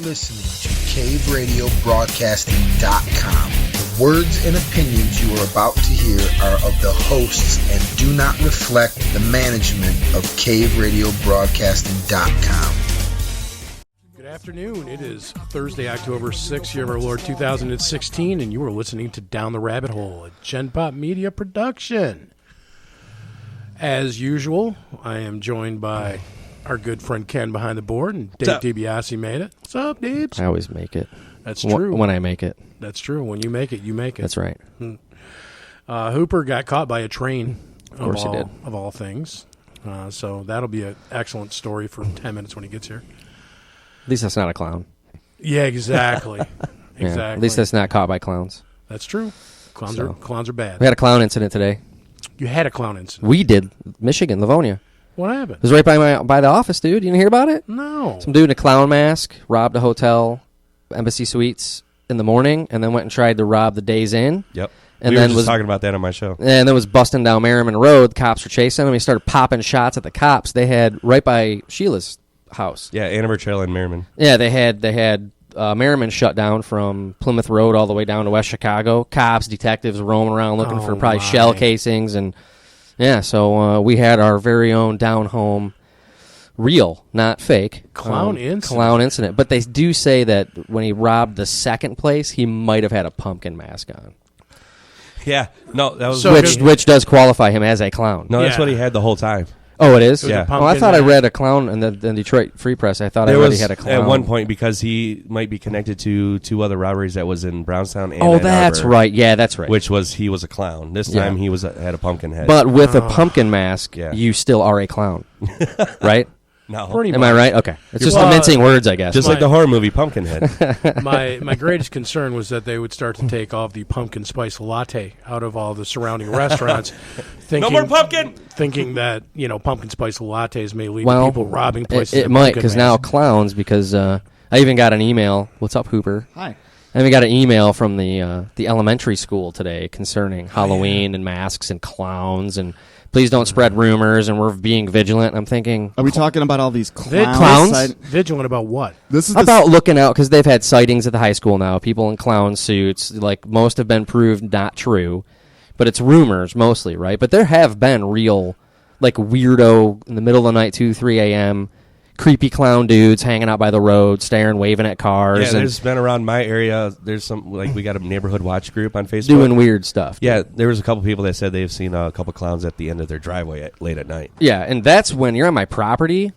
listening to CaveRadioBroadcasting.com. The words and opinions you are about to hear are of the hosts and do not reflect the management of CaveRadioBroadcasting.com. Good afternoon. It is Thursday, October 6th, year of our Lord 2016, and you are listening to Down the Rabbit Hole, a Gen Pop Media production. As usual, I am joined by our good friend Ken behind the board, and Dave DiBiase made it. What's up, Deebs? I always make it. That's true. When I make it. That's true. When you make it, you make it. That's right. Hooper got caught by a train. Of course he did. Of all things. So that'll be an excellent story for 10 minutes when he gets here. At least that's not a clown. Yeah, exactly. Exactly. At least that's not caught by clowns. That's true. Clowns are bad. We had a clown incident today. You had a clown incident. We did. Michigan, Livonia. What happened? It was right by the office, dude. You didn't hear about it? No. Some dude in a clown mask robbed a hotel, Embassy Suites, in the morning, and then went and tried to rob the Days Inn. Yep. And we then were just was talking about that on my show. And then was busting down Merriman Road. Cops were chasing him. He started popping shots at the cops. They had right by Sheila's house. Yeah, Andover Trail and Merriman. Yeah, they had Merriman shut down from Plymouth Road all the way down to West Chicago. Cops, detectives roaming around looking for probably shell casings. And yeah, so we had our very own down home, real, not fake, clown incident. But they do say that when he robbed the second place, he might have had a pumpkin mask on. Yeah, no, that was which does qualify him as a clown. No, that's what he had the whole time. Oh, it is? Yeah. Oh, I thought I read a clown in the Detroit Free Press. I thought I already had a clown. At one point, because he might be connected to two other robberies that was in Brownstown and Oh, that's right. Yeah, that's right. He was a clown. This time he had a pumpkin head. But with a pumpkin mask, you still are a clown, right? No. Am I right? Okay. It's just mincing words, I guess. Just like the horror movie Pumpkinhead. My greatest concern was that they would start to take off the pumpkin spice latte out of all the surrounding restaurants. No more pumpkin! Thinking that, pumpkin spice lattes may lead to people robbing places. It might, because now clowns, because I even got an email. What's up, Hooper? Hi. I even got an email from the elementary school today concerning Halloween and masks and clowns and please don't spread rumors, and we're being vigilant. I'm thinking... Are we talking about all these clowns? Clowns? Vigilant about what? This is about looking out, because they've had sightings at the high school now, people in clown suits. Like, most have been proved not true, but it's rumors mostly, right? But there have been real, like, weirdo, in the middle of the night, 2, 3 a.m., creepy clown dudes hanging out by the road, staring, waving at cars. Yeah, there's been around my area. There's some, we got a neighborhood watch group on Facebook. Doing weird stuff. Yeah, there was a couple people that said they've seen a couple clowns at the end of their driveway late at night. Yeah, and that's when you're on my property.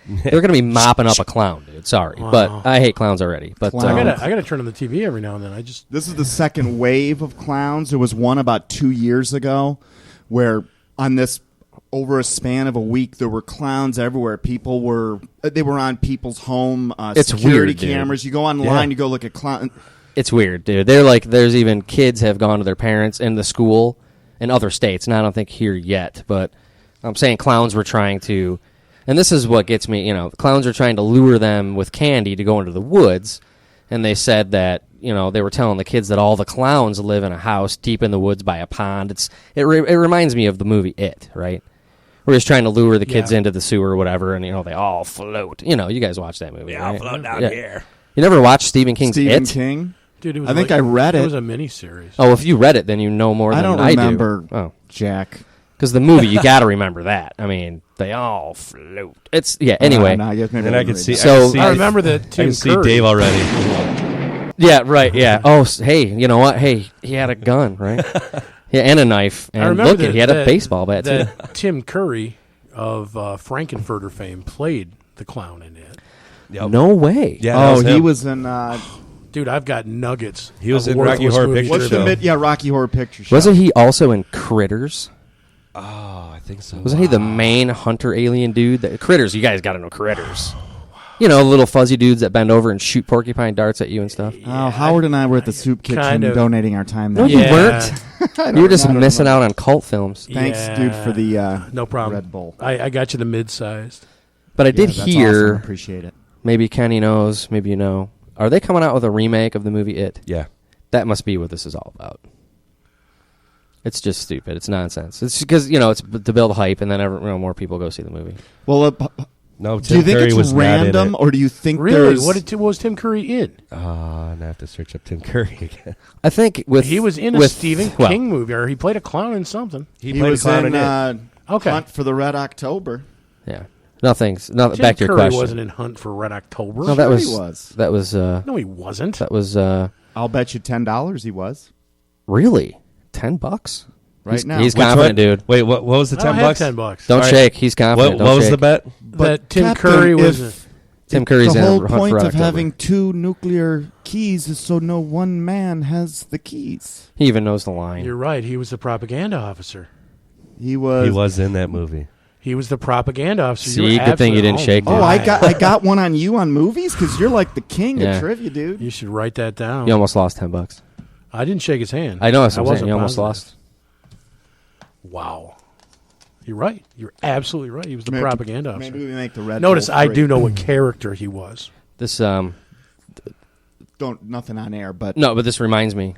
They're going to be mopping up a clown, dude. Sorry, but I hate clowns already. But I gotta turn on the TV every now and then. This is the second wave of clowns. There was one about 2 years ago where over a span of a week, there were clowns everywhere. They were on people's home security cameras. You go online, you go look at clowns. It's weird, dude. They're like, there's even kids have gone to their parents in the school in other states, and I don't think here yet, but I'm saying clowns were trying to, and this is what gets me, clowns are trying to lure them with candy to go into the woods, and they said that, they were telling the kids that all the clowns live in a house deep in the woods by a pond. It reminds me of the movie It, right? We're just trying to lure the kids into the sewer or whatever, and, they all float. You guys watch that movie, right? I'll float down here. You never watched Stephen King's It? King? Dude, I think I read it. It was a miniseries. Oh, if you read it, then you know more than I do. I don't remember, Jack. Because the movie, you got to remember that. I mean, they all float. Anyway. And I can see... I remember that Tim Curry. I can see Dave already. Yeah, right, yeah. Oh, hey, you know what? Hey, he had a gun, right? Yeah, and a knife. And look, he had a baseball bat, too. Tim Curry of Frankenfurter fame played the clown in it. Yep. No way. Yeah, he was in... Dude, I've got nuggets. He was in Rocky Horror Picture Show. Rocky Horror Picture Show. Wasn't he also in Critters? Oh, I think so. Wasn't he the main hunter alien dude? Critters, you guys got to know Critters. Little fuzzy dudes that bend over and shoot porcupine darts at you and stuff. Yeah, Howard and I were at the soup kitchen donating our time there. No, you weren't. You were just missing out on cult films. Thanks, dude, for the no problem. Red Bull. I got you the mid-sized. But I did hear, awesome. Appreciate it. Maybe Kenny knows, maybe you know. Are they coming out with a remake of the movie It? Yeah. That must be what this is all about. It's just stupid. It's nonsense. It's because, it's to build hype, and then more people go see the movie. Well, No, Do you Tim think Curry it's was random, not or do you think Really? there's... What was Tim Curry in? in it. I have to search up Tim Curry again. I think He was in a Stephen King movie, or he played a clown in something. He played was a clown in it. Okay. Hunt for the Red October. Yeah. Nothing's not Tim back to your Curry question. wasn't in Hunt for Red October. No, that Sure was, he was. that was No, he wasn't. that was I'll bet you $10 he was. really $10 Right now. He's Which confident, one? dude. Wait, what was the I don't $10? have $10. Don't All right. shake. He's confident. What Don't was shake. the bet? But Tim Captain, Curry was. if Tim Curry's the in whole Hunt for point Red of October. having 2 nuclear keys is so no one man has the keys. He even knows the line. You're right. He was the propaganda officer. He was. He was in that movie. He was the propaganda officer. See, good thing you didn't shake, dude. Oh, I got one on you on movies because you're like the king Yeah. of trivia, dude. You should write that down. You almost lost $10. I didn't shake his hand. I know that's what I'm saying. wasn't You almost positive. lost. Wow. You're right. You're absolutely right. He was the Maybe- propaganda officer. Maybe we make the Red Notice Bull I free. do know what character he was. This Don't nothing on air, but no, but this reminds me.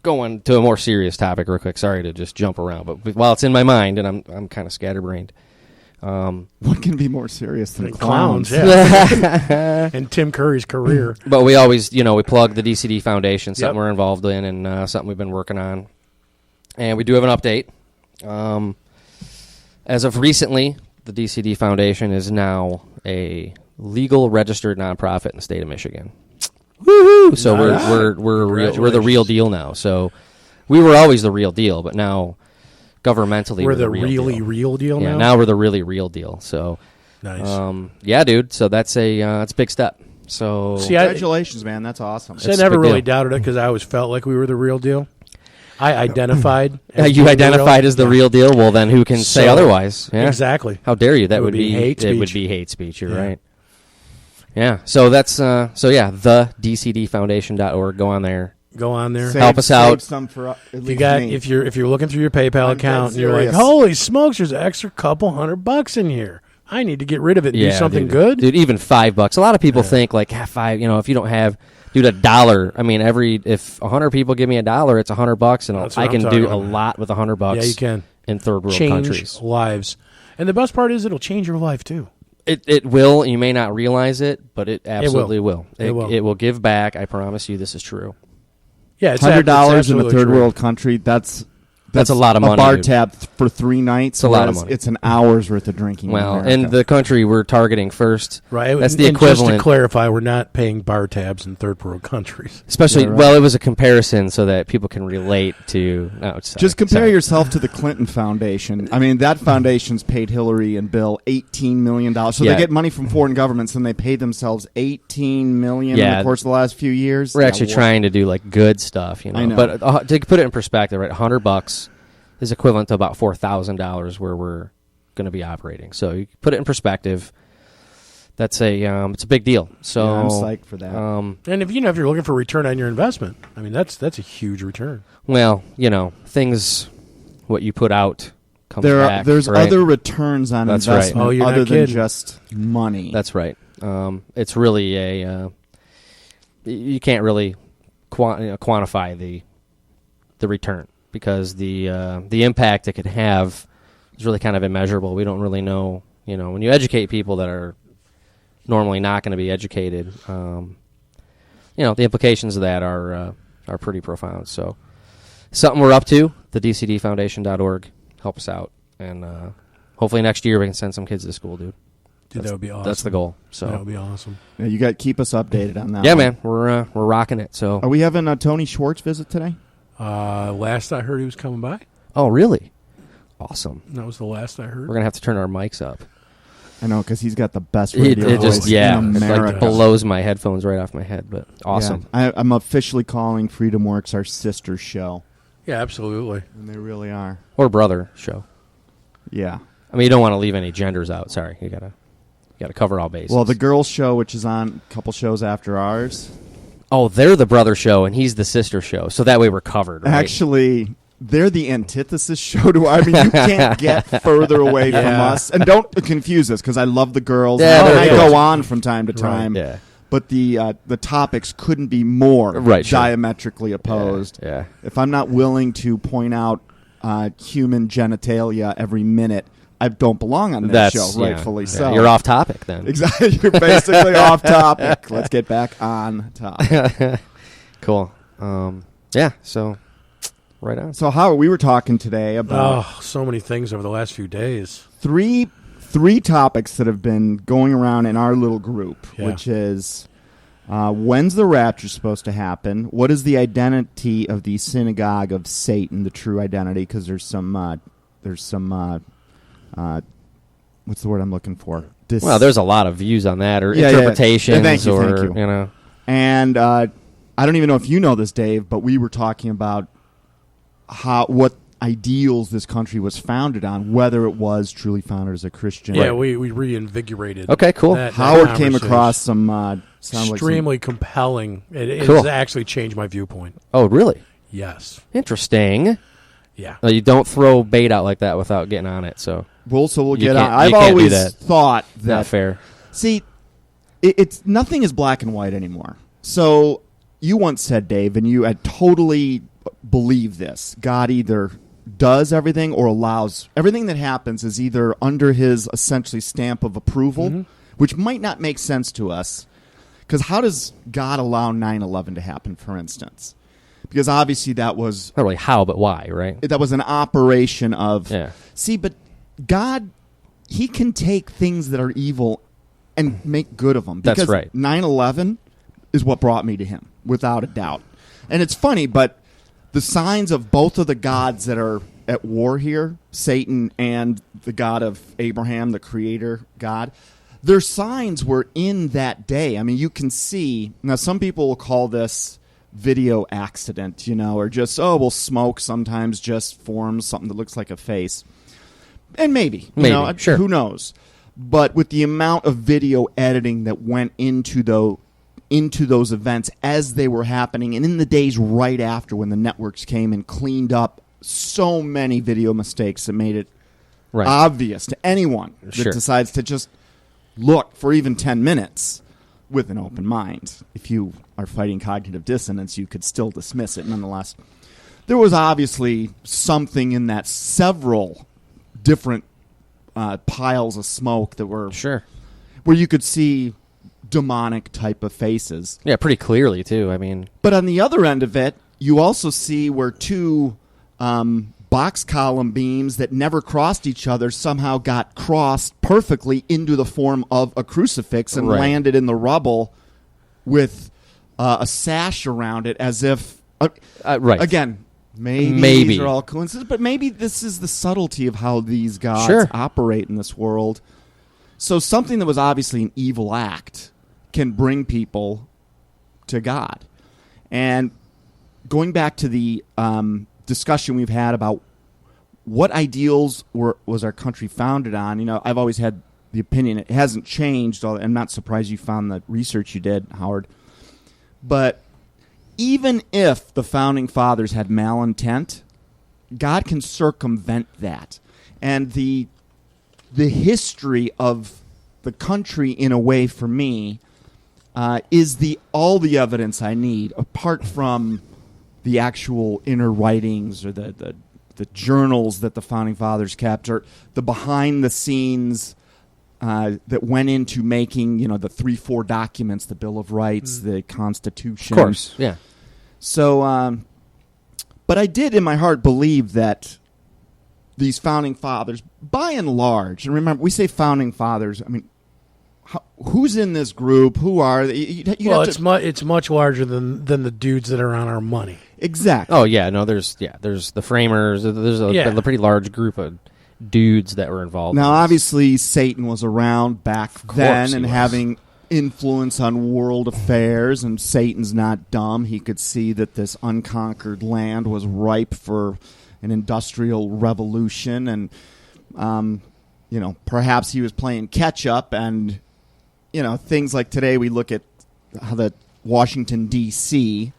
Going to a more serious topic real quick. Sorry to just jump around, but while it's in my mind and I'm kind of scatterbrained. what can be more serious than And clowns? yeah. And Tim Curry's career. But we always, we plug the DCD Foundation, something Yep. we're involved in, and something we've been working on. And we do have an update. As of recently, the DCD Foundation is now a legal registered nonprofit in the state of Michigan. Woohoo! So Nice. we're the real Congratulations. deal now. So we were always the real deal, but now governmentally We're the real real deal yeah, now. now we're the really real deal. So Nice. yeah, dude. So that's it's a big step. So See, I Congratulations, man. That's awesome. I It's a never big really deal. doubted it because I always felt like we were the real deal. I identified. as you being identified real. as the Yeah. real deal. Well, then who can say So- otherwise? Yeah. Exactly. How dare you? That It would be hate it would speech. be hate speech. You're Yeah. right. Yeah. So that's the DCDfoundation.org. Go on there. Go on there. Help us out. Some for, at If you least got me. if you're looking through your PayPal I'm account dead and you're like, serious. holy smokes, there's an extra couple $100 in here. I need to get rid of it and do something dude. good. Dude, even $5. A lot of people think like $5. If you don't have, dude, $1. I mean, if 100 people give me $1, it's $100, and That's I what can I'm do talking a about. lot with $100. Yeah, you can in third world change countries. lives, and the best part is it'll change your life too. It will. You may not realize it, but it absolutely will. It will. It will give back. I promise you, this is true. Yeah, it's $100 in a absolutely third true. world country. That's a lot of money, A bar dude. tab for 3 nights. It's a lot of whereas money. It's an hour's worth of drinking. Well, in in America. the country we're targeting first, Right. That's the and equivalent. Just to clarify, we're not paying bar tabs in third world countries. especially. Yeah, right. Well, it was a comparison so that people can relate to. No, it's Just compare sorry. yourself to the Clinton Foundation. I mean, that foundation's paid Hillary and Bill $18 million. So Yeah. they get money from foreign governments, and they paid themselves $18 million in Yeah. the course of the last few years. We're Yeah, actually well, trying to do like good stuff, I know. But to put it in perspective, right? $100 is equivalent to about $4,000 where we're going to be operating. So you put it in perspective. That's it's a big deal. So Yeah, I'm psyched for that. And if you're looking for return on your investment, I mean that's a huge return. Well, things what you put out comes back. There's right? other returns on That's right. investment Oh, you're not other than kidding. just money. That's right. It's really you can't really quantify the return because the impact it could have is really kind of immeasurable. We don't really know. When you educate people that are normally not going to be educated, the implications of that are pretty profound. So, something we're up to. The DCDfoundation.org. Help us out, and hopefully next year we can send some kids to school, dude. Dude, that would be awesome. That's the goal. So that would be awesome. Yeah, you got keep us updated on that. yeah, one. man, we're rocking it. So Are we having a Tony Schwartz visit today? Last I heard, he was coming by. oh really? Awesome. That was the last I heard. We're gonna have to turn our mics up. I know because he's got the best It radio just voice yeah, in it America. like blows my headphones right off my head. But awesome. Yeah, I'm officially calling Freedom Works our sister show, Yeah, absolutely. and they really are. Or brother show. Yeah. I mean, you don't want to leave any genders out. Sorry, you gotta cover all bases. Well, the girls' show, which is on a couple shows after ours, they're the brother show and he's the sister show. So that way we're covered. Right? actually, they're the antithesis show to. I mean, you can't get further away from Yeah. us. And don't confuse us because I love the girls. Yeah, and they're I good. go on from time to time. yeah. But the topics couldn't be more Right, sure. diametrically opposed. Yeah. If I'm not willing to point out human genitalia every minute, I don't belong on that show, rightfully so. You're off topic then. Exactly. You're basically off topic. Let's get back on topic. Cool. So right on. So Howard, we were talking today about so many things over the last few days. three topics that have been going around in our little group, which is when's the rapture supposed to happen? What is the identity of the Synagogue of Satan, the true identity? Because there's some what's the word I'm looking for? Well, there's a lot of views on that, or interpretations, Thank you. you know. And I don't even know if you know this, Dave, but we were talking about what ideals this country was founded on, whether it was truly founded as a Christian. Yeah, we reinvigorated. Okay, cool. Howard came across some extremely compelling. It Cool. has actually changed my viewpoint. Oh, really? Yes. Interesting. Yeah. You don't throw bait out like that without getting on it. So we'll get on. you I've can't do always that. thought that not fair. See, it's nothing is black and white anymore. So you once said, Dave, and you had totally believed this: God either does everything or allows everything that happens is either under his essentially stamp of approval, which might not make sense to us. Because how does God allow 9/11 to happen, for instance? Because obviously that was Not really how, but why, right? that was an operation of Yeah. See, but God, he can take things that are evil and make good of them. That's Because right. 9/11 is what brought me to him, without a doubt. And it's funny, but the signs of both of the gods that are at war here, Satan and the God of Abraham, the creator God, their signs were in that day. I mean, you can see. Now, some people will call this video accident, or just, smoke sometimes just forms something that looks like a face. And maybe. Sure. Who knows? But with the amount of video editing that went into those events as they were happening, and in the days right after when the networks came and cleaned up so many video mistakes that made it obvious to anyone that decides to just look for even 10 minutes with an open mind. If you are fighting cognitive dissonance, you could still dismiss it nonetheless. There was obviously something in that several different piles of smoke that were where you could see demonic type of faces. Yeah, pretty clearly too. I mean, but on the other end of it, you also see where two box column beams that never crossed each other somehow got crossed perfectly into the form of a crucifix and landed in the rubble with a sash around it, as if again. Maybe these are all coincidences, but maybe this is the subtlety of how these gods operate in this world. So something that was obviously an evil act can bring people to God. And going back to the discussion we've had about what ideals was our country founded on, I've always had the opinion it hasn't changed. I'm not surprised you found the research you did, Howard. But even if the founding fathers had malintent, God can circumvent that. And the history of the country, in a way, for me, is all the evidence I need, apart from the actual inner writings or the journals that the founding fathers kept, or the behind-the-scenes that went into making, the 3-4 documents, the Bill of Rights, the Constitution. Of course, yeah. So, but I did in my heart believe that these founding fathers, by and large, and remember, we say founding fathers, I mean, who's in this group? Who are they? It's much larger than the dudes that are on our money. Exactly. Oh, yeah, no, there's the framers, there's a pretty large group of dudes that were involved. Now, obviously, Satan was around back then and having influence on world affairs, and Satan's not dumb. He could see that this unconquered land was ripe for an industrial revolution, and perhaps he was playing catch up. And things like today, we look at how the Washington D.C.,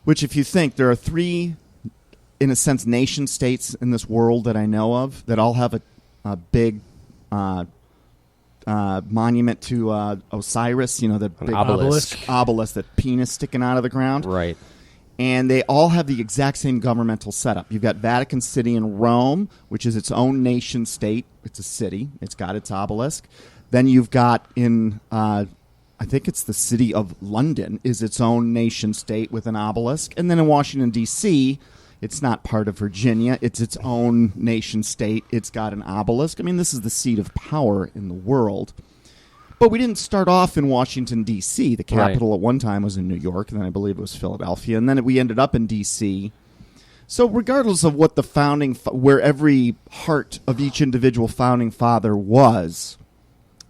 which, if you think, there are 3, in a sense, nation states in this world that I know of that all have a big monument to Osiris, the big obelisk that penis sticking out of the ground. Right. and they all have the exact same governmental setup. You've got Vatican City in Rome, which is its own nation state. It's a city. It's got its obelisk. Then you've got in, I think it's the city of London, is its own nation state with an obelisk. And then in Washington, D.C., it's not part of Virginia. It's its own nation state. It's got an obelisk. I mean, this is the seat of power in the world. But we didn't start off in Washington, D.C. The capital at one time was in New York, and then I believe it was Philadelphia, and then we ended up in D.C. So regardless of what the where every heart of each individual founding father was,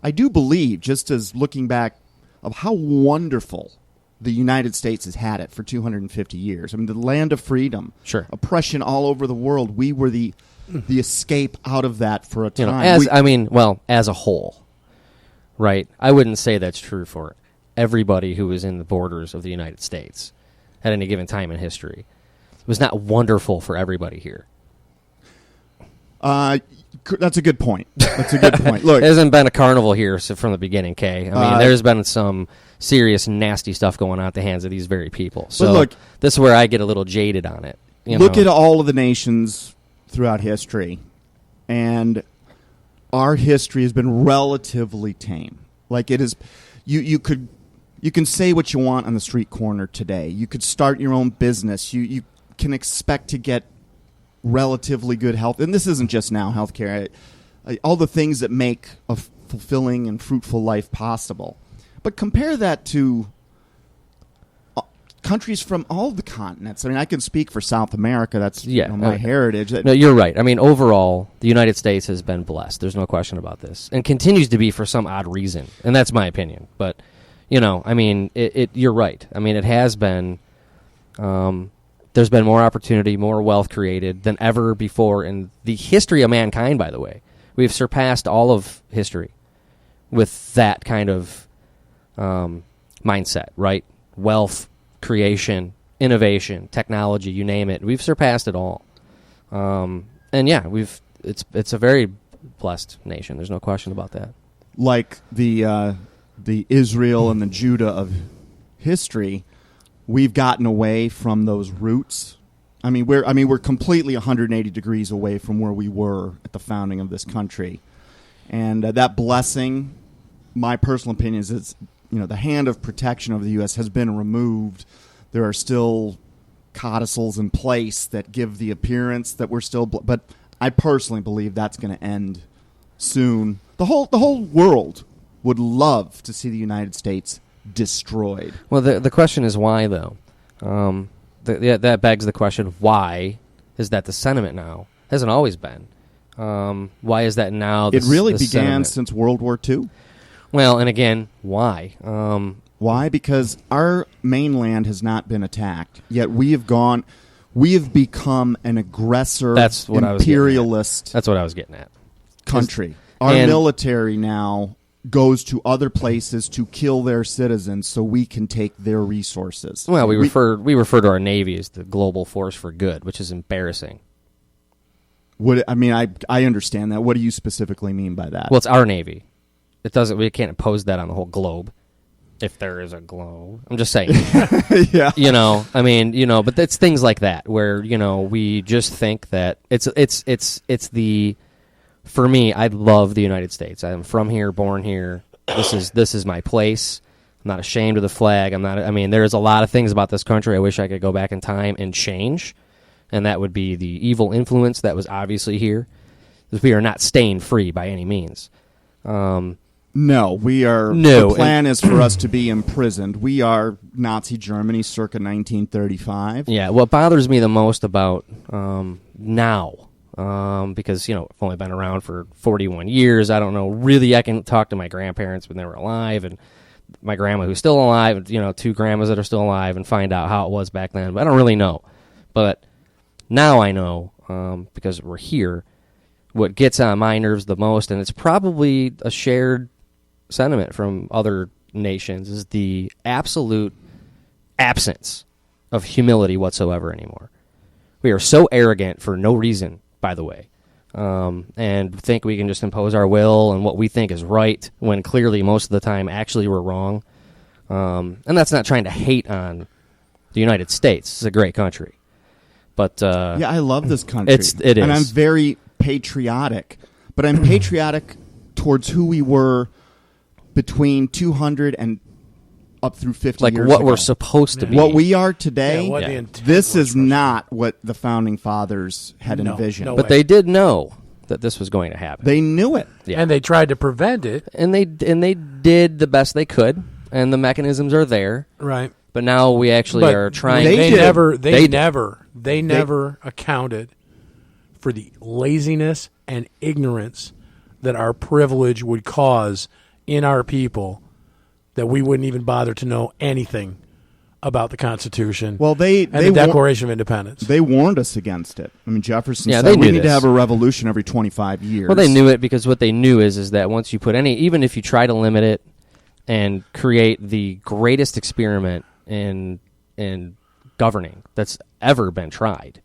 I do believe, just as looking back, of how wonderful the United States has had it for 250 years. I mean, the land of freedom, Sure. oppression all over the world. We were the escape out of that for a time. As a whole. Right. I wouldn't say that's true for everybody who was in the borders of the United States at any given time in history. It was not wonderful for everybody here. That's a good point. Look, there hasn't been a carnival here from the beginning, Kay. I mean, there's been some serious, nasty stuff going on at the hands of these very people. So look, this is where I get a little jaded on it. Look at all of the nations throughout history, and our history has been relatively tame. Like it is, you can say what you want on the street corner today. You could start your own business. You can expect to get relatively good health, and this isn't just now healthcare. All the things that make a fulfilling and fruitful life possible. But compare that to countries from all the continents. I mean, I can speak for South America. That's my heritage. No, you're right. I mean, overall, the United States has been blessed. There's no question about this, and continues to be for some odd reason. And that's my opinion. But I mean, you're right. I mean, it has been. There's been more opportunity, more wealth created than ever before in the history of mankind. By the way, we've surpassed all of history with that kind of mindset. Right, wealth. Creation, innovation, technology, you name it. We've surpassed it all. And yeah, it's a very blessed nation. There's no question about that. Like the Israel and the Judah of history, we've gotten away from those roots. We're completely 180 degrees away from where we were at the founding of this country. And that blessing, my personal opinion is it's the hand of protection of the U.S. has been removed. There are still codicils in place that give the appearance that we're still... but I personally believe that's going to end soon. The whole world would love to see the United States destroyed. Well, the question is why, though. That begs the question, why is that the sentiment now? Hasn't always been. Why is that now? It really began sentiment? Since World War II. Well, and again, why? Why? Because our mainland has not been attacked, yet we have become an aggressor, imperialist. That's what I was getting at. Country. Our military now goes to other places to kill their citizens so we can take their resources. Well, we refer to our Navy as the global force for good, which is embarrassing. I understand that. What do you specifically mean by that? Well, it's our Navy. We can't impose that on the whole globe, if there is a globe. I'm just saying. Yeah. But it's things like that where, we just think that it's the, for me, I love the United States. I'm from here, born here. This is my place. I'm not ashamed of the flag. There's a lot of things about this country I wish I could go back in time and change, and that would be the evil influence that was obviously here. Because we are not stain free by any means. No, we are. No, the plan is for us to be imprisoned. We are Nazi Germany circa 1935. Yeah, what bothers me the most about now, because, I've only been around for 41 years. I don't know. Really, I can talk to my grandparents when they were alive and my grandma who's still alive, two grandmas that are still alive, and find out how it was back then. But I don't really know. But now I know, because we're here, what gets on my nerves the most, and it's probably a shared sentiment from other nations, is the absolute absence of humility whatsoever anymore. We are so arrogant for no reason, by the way, and think we can just impose our will and what we think is right, when clearly most of the time actually we're wrong. And that's not trying to hate on the United States. It's a great country. But yeah, I love this country. It is. And I'm very patriotic. But I'm patriotic towards who we were between 200 and up through 50 like years what ago. we're supposed to be. What we are today, Yeah, what the intent this was is for- not what the Founding Fathers had No, envisioned. no But they did know that this was going to happen. They knew it. Yeah. And they tried to prevent it. And they did the best they could, and the mechanisms are there. Right. But now we actually But are trying. They They did. never accounted for the laziness and ignorance that our privilege would cause in our people, that we wouldn't even bother to know anything about the Constitution. Well, and the Declaration of Independence. They warned us against it. I mean, Jefferson Yeah, said they we knew need to this. have a revolution every 25 years. Well, they knew it because what they knew is that once you put even if you try to limit it and create the greatest experiment in governing that's ever been tried,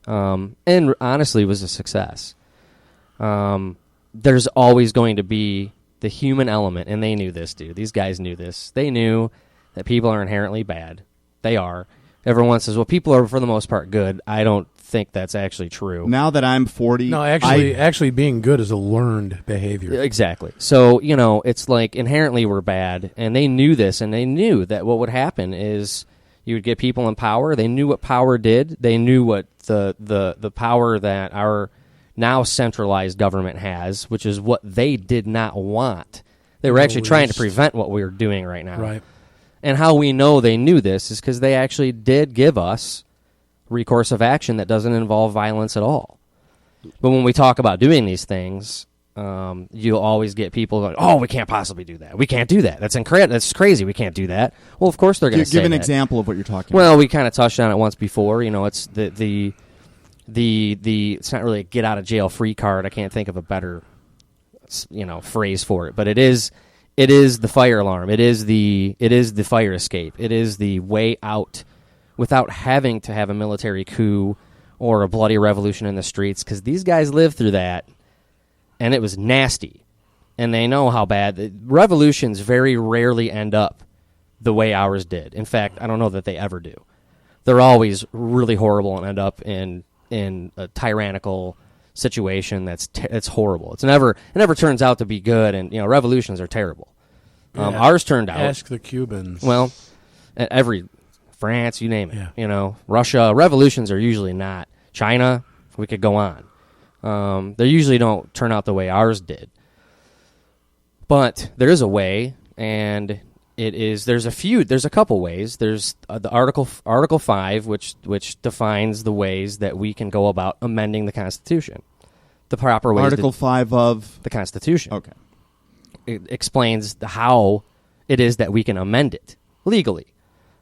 and honestly was a success, there's always going to be the human element, and they knew this, dude. These guys knew this. They knew that people are inherently bad. They are. Everyone says, well, people are, for the most part, good. I don't think that's actually true. Now that I'm 40, No, actually being good is a learned behavior. Exactly. So, it's like inherently we're bad, and they knew this, and they knew that what would happen is you would get people in power. They knew what power did. They knew what the power that our now centralized government has, which is what they did not want. They were actually trying to prevent what we are doing right now. Right. And how we know they knew this is because they actually did give us recourse of action that doesn't involve violence at all. But when we talk about doing these things, you'll always get people going, oh, we can't possibly do that. We can't do that. That's incredible. That's crazy. We can't do that. Well, of course they're going to say give an that. example of what you're talking about. Well, we kind of touched on it once before. It's the it's not really a get out of jail free card. I can't think of a better phrase for it, but it is the fire alarm. It is the fire escape. It is the way out without having to have a military coup or a bloody revolution in the streets, because these guys lived through that, and it was nasty, and they know how bad revolutions very rarely end up the way ours did. In fact, I don't know that they ever do. They're always really horrible and end up in a tyrannical situation that's horrible. It never turns out to be good, and revolutions are terrible. Ours turned out. Ask the Cubans. Well, every France, you name it. Yeah. Russia, revolutions are usually not. China, we could go on. They usually don't turn out the way ours did. But there is a way, and there's a couple ways. There's the Article 5, which defines the ways that we can go about amending the Constitution. The proper ways. Article 5 of the Constitution. Okay. It explains how it is that we can amend it legally.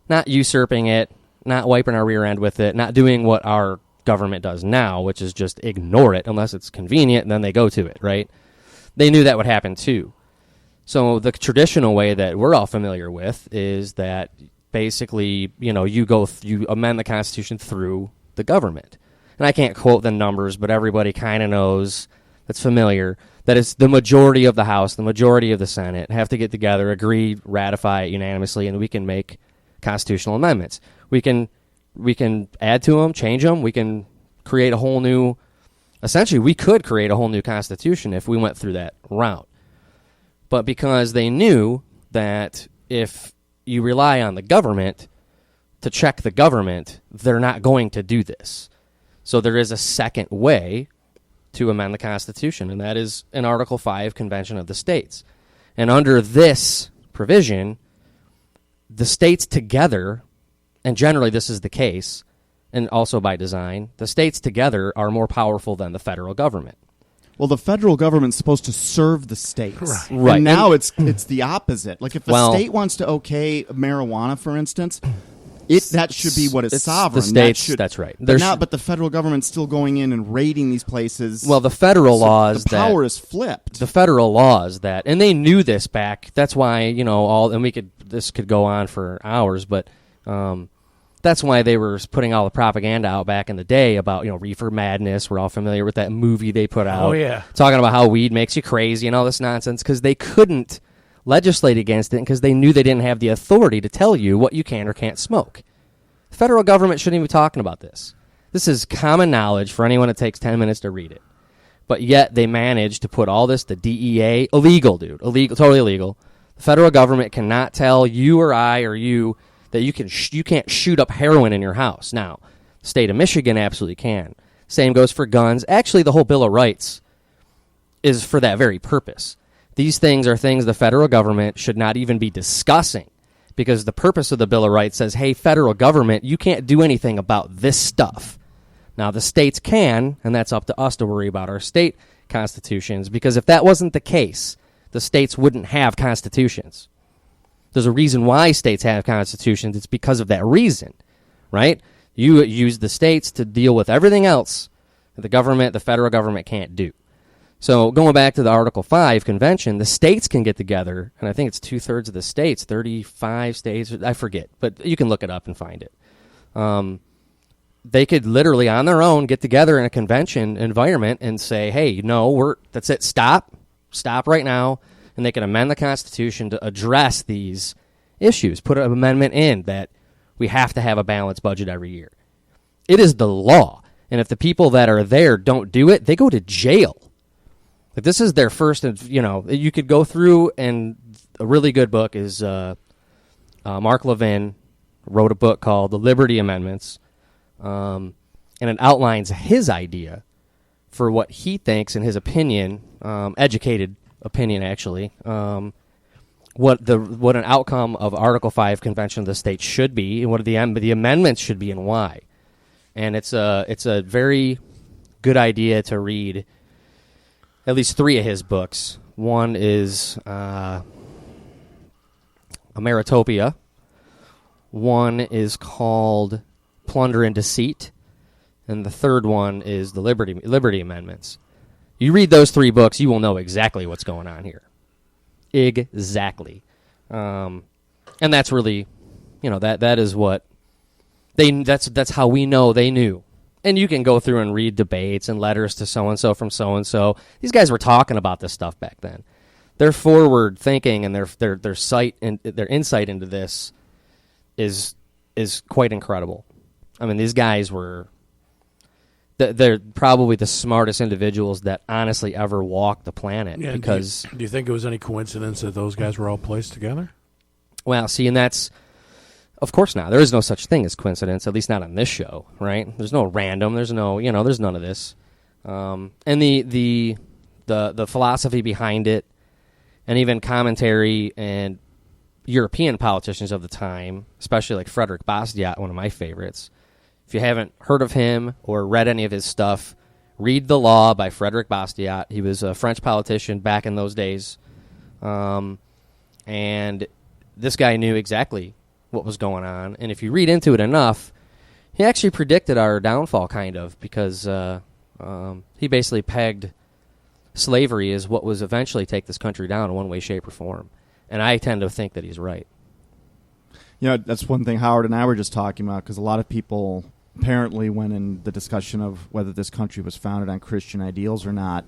Not usurping it, not wiping our rear end with it, not doing what our government does now, which is just ignore it unless it's convenient, and then they go to it, right? They knew that would happen too. So the traditional way that we're all familiar with is that basically, you amend the Constitution through the government. And I can't quote the numbers, but everybody kind of knows, that's familiar, that it's the majority of the House, the majority of the Senate have to get together, agree, ratify it unanimously, and we can make constitutional amendments. We can add to them, change them. We can create a whole new. Essentially, we could create a whole new constitution if we went through that route. But because they knew that if you rely on the government to check the government, they're not going to do this. So there is a second way to amend the Constitution, and that is an Article 5 Convention of the States. And under this provision, the states together, and generally this is the case, and also by design, the states together are more powerful than the federal government. Well, the federal government's supposed to serve the states. Right. And now it's the opposite. Like if a Well, state wants to okay marijuana, for instance, that should be what is it's sovereign. the states, That should, that's right. But the federal government's still going in and raiding these places. Well, the federal laws the power is flipped. The federal laws that, and they knew this back. That's why this could go on for hours, but that's why they were putting all the propaganda out back in the day about reefer madness. We're all familiar with that movie they put out. Oh yeah, talking about how weed makes you crazy and all this nonsense because they couldn't legislate against it because they knew they didn't have the authority to tell you what you can or can't smoke. The federal government shouldn't even be talking about this. This is common knowledge for anyone that takes 10 minutes to read it. But yet they managed to put all this, the DEA, illegal, dude, illegal, totally illegal. The federal government cannot tell you or I or you that you can't shoot up heroin in your house. Now, the state of Michigan absolutely can. Same goes for guns. Actually, the whole Bill of Rights is for that very purpose. These things are things the federal government should not even be discussing, because the purpose of the Bill of Rights says, hey, federal government, you can't do anything about this stuff. Now, the states can, and that's up to us to worry about our state constitutions, because if that wasn't the case, the states wouldn't have constitutions. There's a reason why states have constitutions. It's because of that reason, right? You use the states to deal with everything else that the federal government can't do. So going back to the Article 5 convention, the states can get together, and I think it's 2/3 of the states, 35 states, I forget, but you can look it up and find it. They could literally on their own get together in a convention environment and say, hey, no, that's it, stop right now, and they can amend the Constitution to address these issues, put an amendment in that we have to have a balanced budget every year. It is the law, and if the people that are there don't do it, they go to jail. Like, this is their first, you could go through, and a really good book is Mark Levin wrote a book called The Liberty Amendments, and it outlines his idea for what he thinks, in his opinion, educated opinion actually, what an outcome of Article 5 Convention of the States should be, and what the amendments should be, and why. And it's a very good idea to read at least 3 of his books. One is Ameritopia. One is called Plunder and Deceit. And the third one is the Liberty Amendments. You read those 3 books, you will know exactly what's going on here. Exactly. And that's really, that is what that's how we know they knew. And you can go through and read debates and letters to so-and-so from so-and-so. These guys were talking about this stuff back then. Their forward thinking and their sight and their insight into this is quite incredible. I mean, these guys they're probably the smartest individuals that honestly ever walked the planet. Yeah, because do you think it was any coincidence that those guys were all placed together? Well, see, and that's, of course not. There is no such thing as coincidence, at least not on this show, right? There's no random. There's no, there's none of this. And the philosophy behind it, and even commentary and European politicians of the time, especially like Frederick Bastiat, one of my favorites. If you haven't heard of him or read any of his stuff, read The Law by Frederick Bastiat. He was a French politician back in those days. And this guy knew exactly what was going on. And if you read into it enough, he actually predicted our downfall, kind of, because he basically pegged slavery as what was eventually take this country down in one way, shape, or form. And I tend to think that he's right. That's one thing Howard and I were just talking about, because a lot of people, apparently, when in the discussion of whether this country was founded on Christian ideals or not,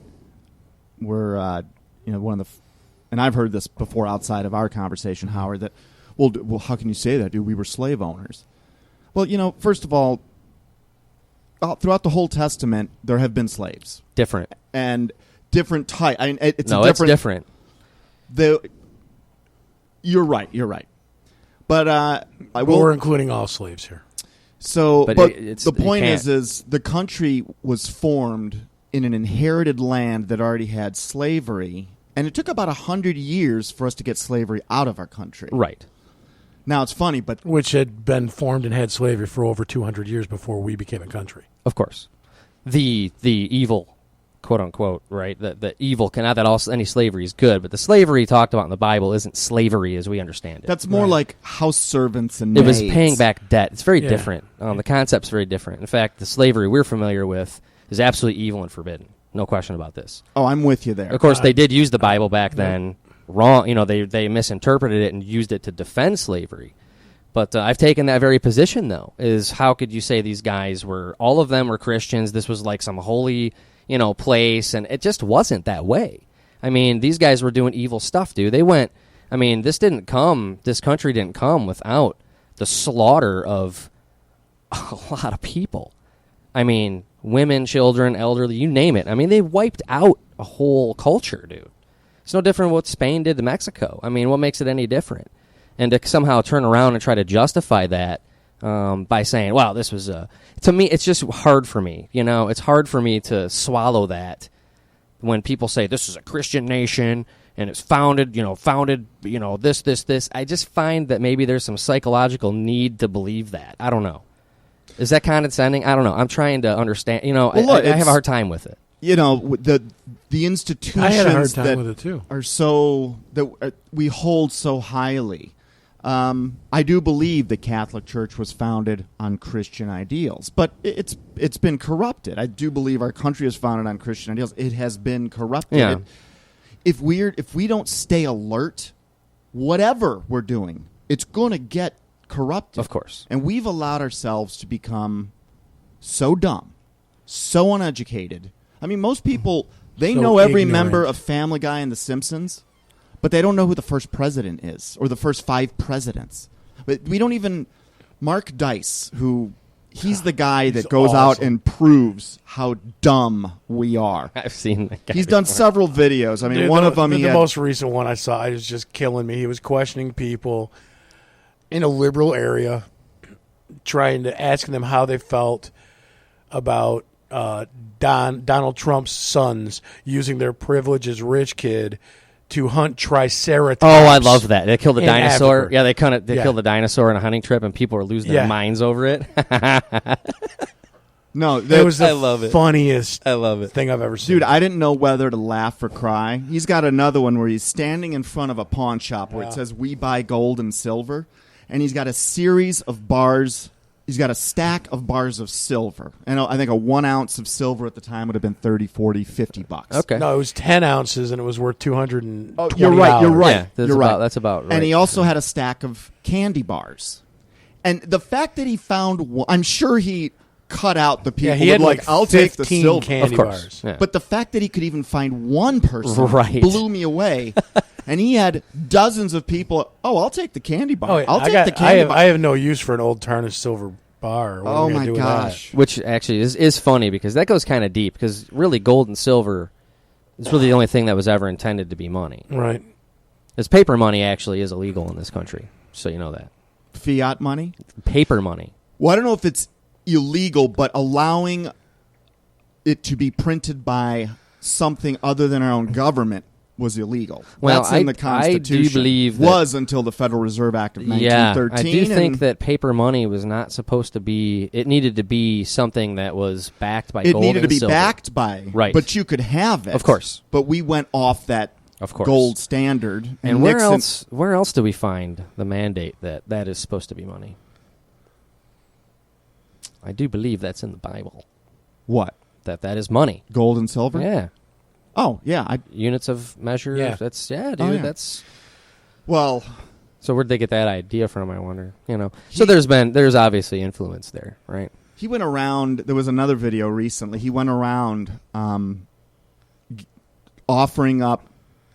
were, one of the, and I've heard this before outside of our conversation, Howard, that, well, how can you say that, dude? We were slave owners. Well, first of all, throughout the whole Testament, there have been slaves. Different. And different type. I mean, it's different. You're right. But we're including all slaves here. So, but the point is the country was formed in an inherited land that already had slavery, and it took about 100 years for us to get slavery out of our country. Right. Now, it's funny, but which had been formed and had slavery for over 200 years before we became a country. Of course. The evil, quote unquote, right? The evil, not that any slavery is good, but the slavery talked about in the Bible isn't slavery as we understand it. That's more like house servants and it maids. was paying back debt. It's very different. The concept's very different. In fact, the slavery we're familiar with is absolutely evil and forbidden. No question about this. Oh, I'm with you there. Of course, they did use the Bible back then wrong. They misinterpreted it and used it to defend slavery. But I've taken that very position, though, is how could you say these guys all of them were Christians, this was like some holy, place, and it just wasn't that way. I mean, these guys were doing evil stuff, dude. They went, this country didn't come without the slaughter of a lot of people. I mean, women, children, elderly, you name it. I mean, they wiped out a whole culture, dude. It's no different what Spain did to Mexico. I mean, what makes it any different? And to somehow turn around and try to justify that by saying, well, this was to me, it's just hard for me. You know, it's hard for me to swallow that when people say this is a Christian nation and it's founded, this. I just find that maybe there's some psychological need to believe that. I don't know. Is that condescending? I don't know. I'm trying to understand. You know, well, look, I have a hard time with it. You know, the institutions I had a hard time with it too. Are so that we hold so highly. I do believe the Catholic Church was founded on Christian ideals, but it's been corrupted. I do believe our country is founded on Christian ideals. It has been corrupted. Yeah. If we don't stay alert, whatever we're doing, it's going to get corrupted. Of course. And we've allowed ourselves to become so dumb, so uneducated. I mean, most people, they So know every ignorant. member of Family Guy and The Simpsons, but they don't know who the first president is or the first 5 presidents. But we don't even... Mark Dice, who... He's the guy that goes out and proves how dumb we are. I've seen that guy. He's done several videos. I mean, Dude, one of them... The most recent one I saw, it was just killing me. He was questioning people in a liberal area, trying to asking them how they felt about Donald Trump's sons using their privilege as rich kid to hunt triceratops. Oh, I love that. They killed the in dinosaur. Africa. Yeah, they killed the dinosaur on a hunting trip, and people were losing their minds over it. No, It was the I love it. funniest I love it. thing I've ever seen. Dude, I didn't know whether to laugh or cry. He's got another one where he's standing in front of a pawn shop where it says, "We buy gold and silver." And he's got a series of bars. He's got a stack of bars of silver. And I think a 1 ounce of silver at the time would have been 30, 40, 50 bucks. Okay. No, it was 10 ounces, and it was worth $220. Oh, you're right. You're right. Yeah, you're right. That's about right. And he also had a stack of candy bars. And the fact that he found one, I'm sure he cut out the people Yeah, he that had were like, I'll take the 15 silver. candy Of course. bars. Yeah. But the fact that he could even find one person Right. blew me away. And he had dozens of people. Oh, I'll take the candy bar. Oh, yeah, I'll take the candy bar. I have no use for an old tarnished silver bar. What are Oh we gonna my do with that? gosh. Which actually is funny because that goes kind of deep because really gold and silver is really the only thing that was ever intended to be money. Right. Because paper money actually is illegal in this country, so you know that. Fiat money? Paper money. Well, I don't know if it's illegal, but allowing it to be printed by something other than our own government was illegal. Well, That's in the I do Constitution. believe that- was until the Federal Reserve Act of Yeah, 1913. I do think and that paper money was not supposed to be. It needed to be something that was backed by it gold needed to and be silver. backed by. Right. But you could have it. Of course. But we went off that Of course. gold standard. And where Nixon- else? Where else do we find the mandate that is supposed to be money? I do believe that's in the Bible. What? That is money. Gold and silver? Yeah. Oh, yeah. Units of measure. Yeah. That's dude. Oh, yeah. That's Well, so. Where'd they get that idea from? I wonder. You know. So there's obviously influence there, right? he went around. There was another video recently. He went around offering up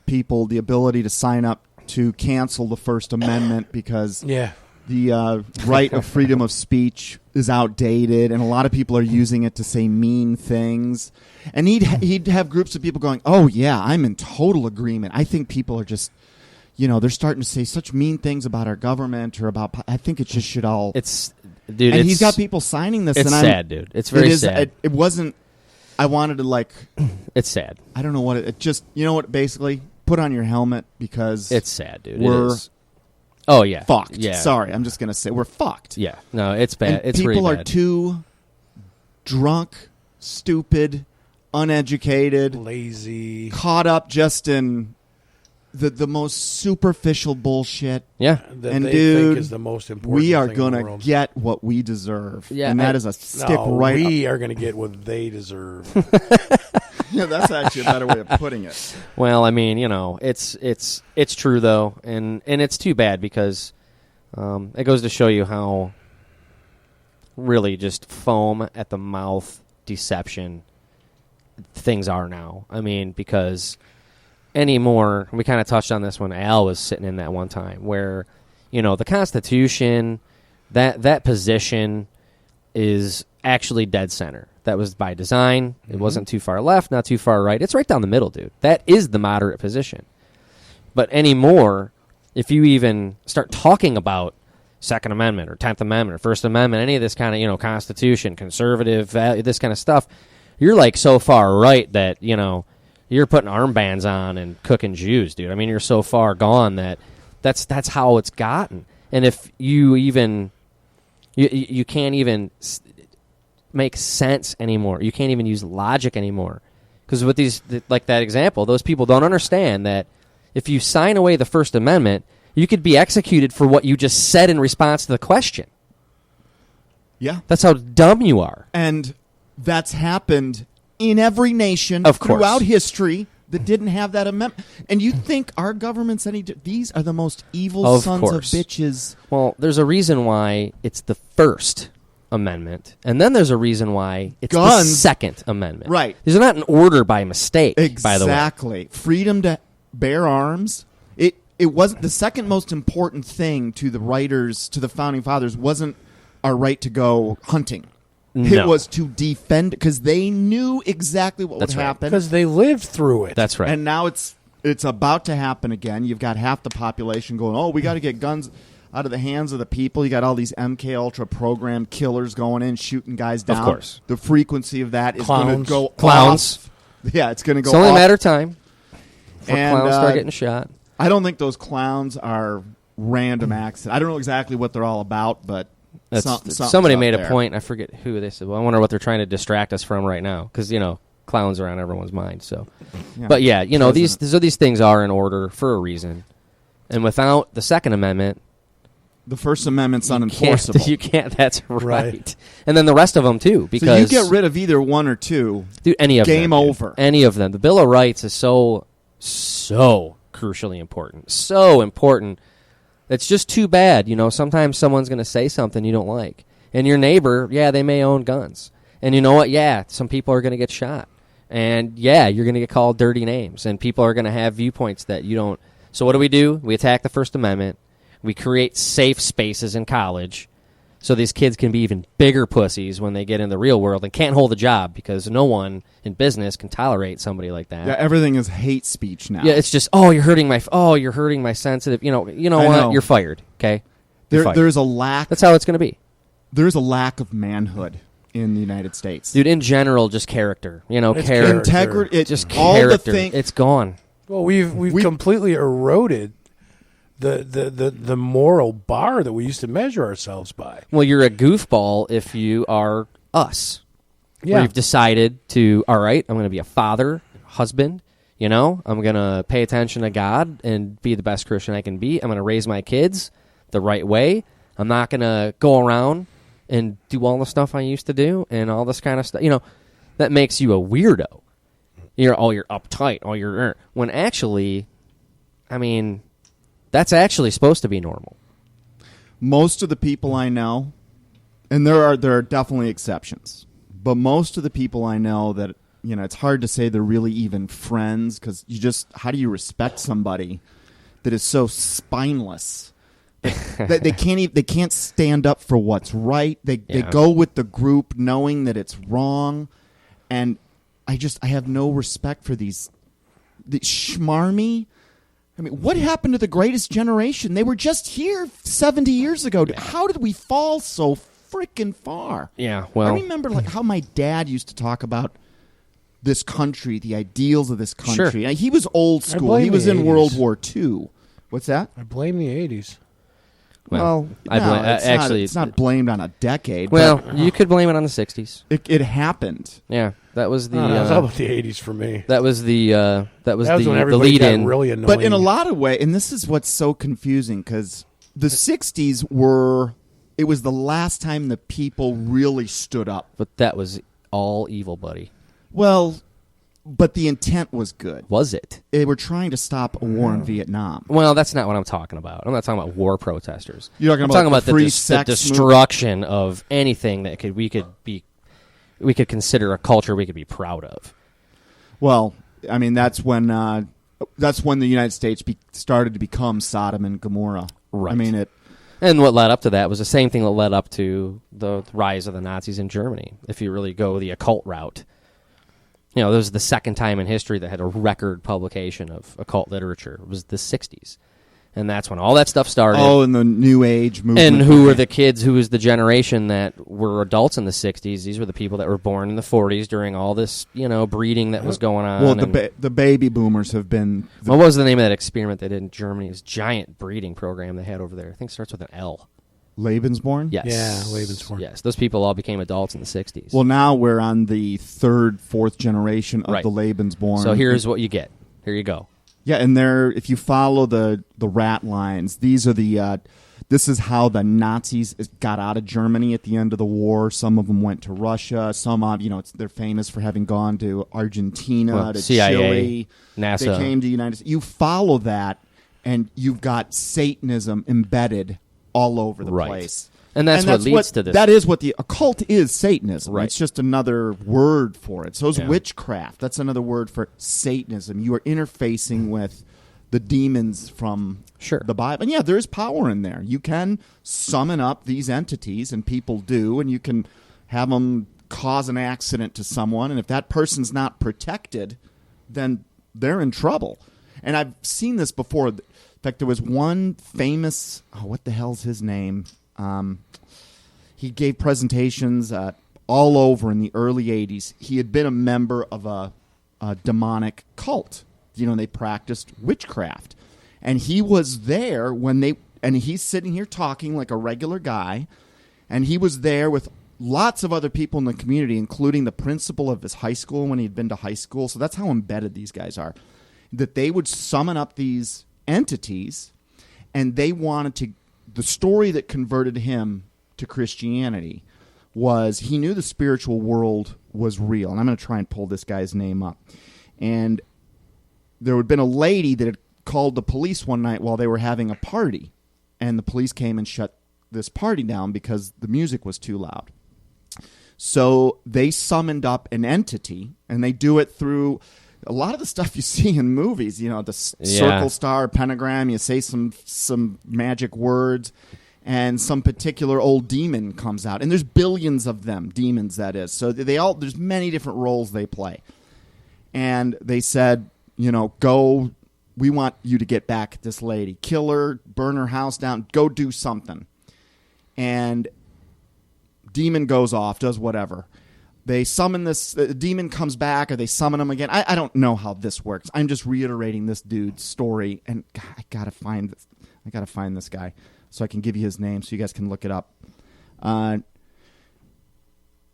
people the ability to sign up to cancel the First Amendment because Yeah. the right of freedom of speech is outdated, and a lot of people are using it to say mean things. And he'd have groups of people going, "Oh yeah, I'm in total agreement. I think people are just, they're starting to say such mean things about our government or about. I think it just should all." It's dude. And it's, he's got people signing this. It's and sad, dude. It's very sad. It wasn't. I wanted to It's sad. I don't know what it just. You know what? Basically, put on your helmet because It's sad, dude. We're it is. Oh yeah, fucked. Yeah. Sorry, I'm just gonna say we're fucked. Yeah. No, it's bad. And It's people really are bad. too drunk, stupid, uneducated, Lazy. caught up just in the most superficial bullshit. Yeah. That And they dude, think is the most important We are thing in the gonna world. get what we deserve. Yeah, and that is a stick No, right up. we are going to get what they deserve. Yeah, that's actually a better way of putting it. Well, I mean, it's true though, and it's too bad because it goes to show you how really just foam at the mouth deception things are now. I mean, because anymore, we kind of touched on this when Al was sitting in that one time, where the Constitution, that position, is actually dead center. That was by design. It wasn't too far left, not too far right. It's right down the middle, dude. That is the moderate position. But anymore, if you even start talking about Second Amendment or 10th Amendment or First Amendment, any of this kind of, Constitution, conservative value, this kind of stuff, you're like so far right that, you're putting armbands on and cooking Jews, dude. I mean, you're so far gone that's how it's gotten. And if you even, you can't even make sense anymore. You can't even use logic anymore. Because with these, like that example, those people don't understand that if you sign away the First Amendment, you could be executed for what you just said in response to the question. Yeah. That's how dumb you are. And that's happened in every nation Of course. throughout history that didn't have that amendment. And you think our government's these are the most evil Of sons course. of bitches. Well, there's a reason why it's the First Amendment, and then there's a reason why it's the Guns. Second Amendment. Right. These are not in order by mistake, by the way. Exactly. Freedom to bear arms. It wasn't the second most important thing to the writers, to the founding fathers, wasn't our right to go hunting. No. It was to defend, because they knew exactly what That's would right. happen. Because they lived through it. That's right. And now it's about to happen again. You've got half the population going, oh, we got to get guns out of the hands of the people. You got all these MK Ultra program killers going in, shooting guys down. Of course. The frequency of that is going to go Clowns. off. Yeah, it's going to go It's only a off. matter of time before And, clowns start getting shot. I don't think those clowns are random accidents. I don't know exactly what they're all about, but something's Somebody up made there. a point. I forget who they said. Well, I wonder what they're trying to distract us from right now, because clowns are on everyone's mind. So, Yeah. but yeah, President. these things are in order for a reason, and without the Second Amendment, The First Amendment's unenforceable. You can't. That's right. Right. And then the rest of them too, So because you get rid of either one or two. dude, any of Game them, dude. over. Any of them. The Bill of Rights is so crucially important. So important. It's just too bad. Sometimes someone's going to say something you don't like. And your neighbor, yeah, they may own guns. And you know what? Yeah, some people are going to get shot. And yeah, you're going to get called dirty names. And people are going to have viewpoints that you don't. So what do? We attack the First Amendment. We create safe spaces in college so these kids can be even bigger pussies when they get in the real world and can't hold a job because no one in business can tolerate somebody like that. Yeah, everything is hate speech now. Yeah, it's just, you're hurting my sensitive, what? know. You're fired, okay? You're fired. There's a lack. That's how it's going to be. There's a lack of manhood in the United States. Dude, in general, just character. It's character. Integrity. Just all character. the thing. It's gone. Well, we've completely eroded the moral bar that we used to measure ourselves by. Well, you're a goofball if you are us. Yeah. Where you've decided to, all right, I'm going to be a father, husband, I'm going to pay attention to God and be the best Christian I can be. I'm going to raise my kids the right way. I'm not going to go around and do all the stuff I used to do and all this kind of stuff. That makes you a weirdo. You're uptight. When actually, that's actually supposed to be normal. Most of the people I know, and there are definitely exceptions, but most of the people I know that, it's hard to say they're really even friends, because how do you respect somebody that is so spineless? they can't stand up for what's right. They go with the group knowing that it's wrong, and I have no respect for the schmarmy. What happened to the greatest generation? They were just here 70 years ago. How did we fall so freaking far? Yeah, well, I remember how my dad used to talk about this country, the ideals of this country. Sure. He was old school. blame He was the in 80s. World War II. What's that? I blame the 80s. Well, it's not blamed on a decade. Well, but you could blame it on the 60s. it happened. Yeah, that was the. It's all about the 80s for me. That was the. That was when the everybody lead got in. really annoying. But in a lot of ways, and this is what's so confusing, because the 60s it was the last time the people really stood up. But that was all evil, buddy. Well, but the intent was good. Was it? They were trying to stop a war in Vietnam. Well, that's not what I'm talking about. I'm not talking about war protesters. You're talking I'm about talking the about free the sex destruction of anything that we could consider a culture we could be proud of. Well, that's when the United States started to become Sodom and Gomorrah. Right. And what led up to that was the same thing that led up to the rise of the Nazis in Germany, if you really go the occult route. You know, this was the second time in history that had a record publication of occult literature. It was the 60s. And that's when all that stuff started. Oh, and the New Age movement. And who were the kids, who was the generation that were adults in the 60s? These were the people that were born in the 40s during all this, breeding that was going on. Well, the baby boomers have been... What was the name of that experiment they did in Germany? This giant breeding program they had over there. I think it starts with an L. Lebensborn? Yes. Yeah, Lebensborn. Yes, those people all became adults in the 60s. Well, now we're on the third, fourth generation of Right. the Lebensborn. So here's what you get. Here you go. Yeah, and if you follow the rat lines, these are this is how the Nazis got out of Germany at the end of the war. Some of them went to Russia. Some they're famous for having gone to Argentina, to CIA, Chile. NASA. They came to the United States. You follow that, and you've got Satanism embedded all over the Right. place. And that's what leads to this. That is what the occult is, Satanism. Right. It's just another word for it. So is Yeah. witchcraft. That's another word for Satanism. You are interfacing with the demons from Sure. the Bible. And yeah, there is power in there. You can summon up these entities, and people do, and you can have them cause an accident to someone, and if that person's not protected, then they're in trouble. And I've seen this before. In fact, there was one famous, what the hell's his name? He gave presentations all over in the early 80s. He had been a member of a demonic cult. They practiced witchcraft. And he was there and he's sitting here talking like a regular guy. And he was there with lots of other people in the community, including the principal of his high school when he'd been to high school. So that's how embedded these guys are. That they would summon up these entities, and they wanted to... The story that converted him to Christianity was he knew the spiritual world was real. And I'm going to try and pull this guy's name up. And there had been a lady that had called the police one night while they were having a party. And the police came and shut this party down because the music was too loud. So they summoned up an entity, and they do it through... A lot of the stuff you see in movies, the circle, star, pentagram, you say some magic words, and some particular old demon comes out. And there's billions of them, demons that is. So there's many different roles they play. And they said, go, we want you to get back at this lady. Kill her, burn her house down, go do something. And demon goes off, does whatever. They summon this, the demon comes back, or they summon him again. I don't know how this works. I'm just reiterating this dude's story, and God, I gotta find this guy so I can give you his name so you guys can look it up.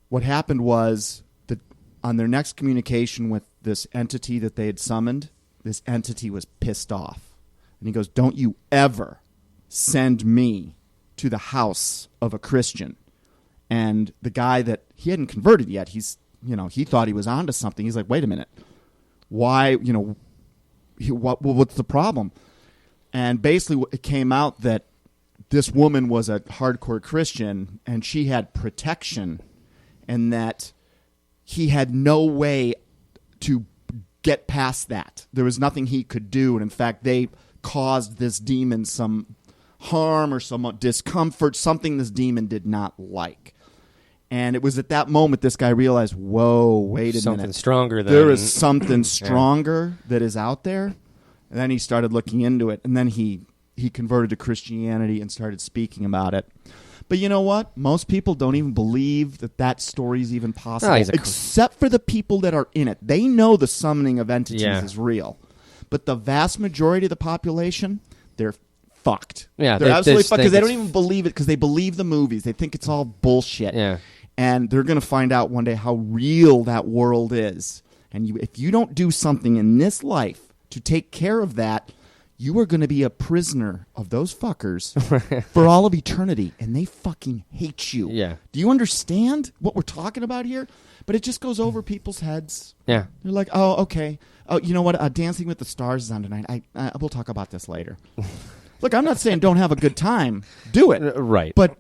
What happened was that on their next communication with this entity that they had summoned, this entity was pissed off. And he goes, "Don't you ever send me to the house of a Christian." And the guy that he hadn't converted yet, he thought he was onto something. He's like, wait a minute. Why, what's the problem? And basically it came out that this woman was a hardcore Christian, and she had protection, and that he had no way to get past that. There was nothing he could do. And in fact, they caused this demon some harm or some discomfort, something this demon did not like. And it was at that moment this guy realized, whoa, wait a minute. Something stronger than... There is something stronger that is out there. And then he started looking into it. And then he converted to Christianity and started speaking about it. But you know what? Most people don't even believe that story is even possible. Except for the people that are in it. They know the summoning of entities is real. But the vast majority of the population, they're fucked. Yeah, they're absolutely fucked because they don't even believe it, because they believe the movies. They think it's all bullshit. Yeah. And they're going to find out one day how real that world is. And if you don't do something in this life to take care of that, you are going to be a prisoner of those fuckers for all of eternity. And they fucking hate you. Yeah. Do you understand what we're talking about here? But it just goes over people's heads. Yeah. They're like, oh, okay. Oh, you know what? Dancing with the Stars is on tonight. We'll talk about this later. Look, I'm not saying don't have a good time. Do it. Right. But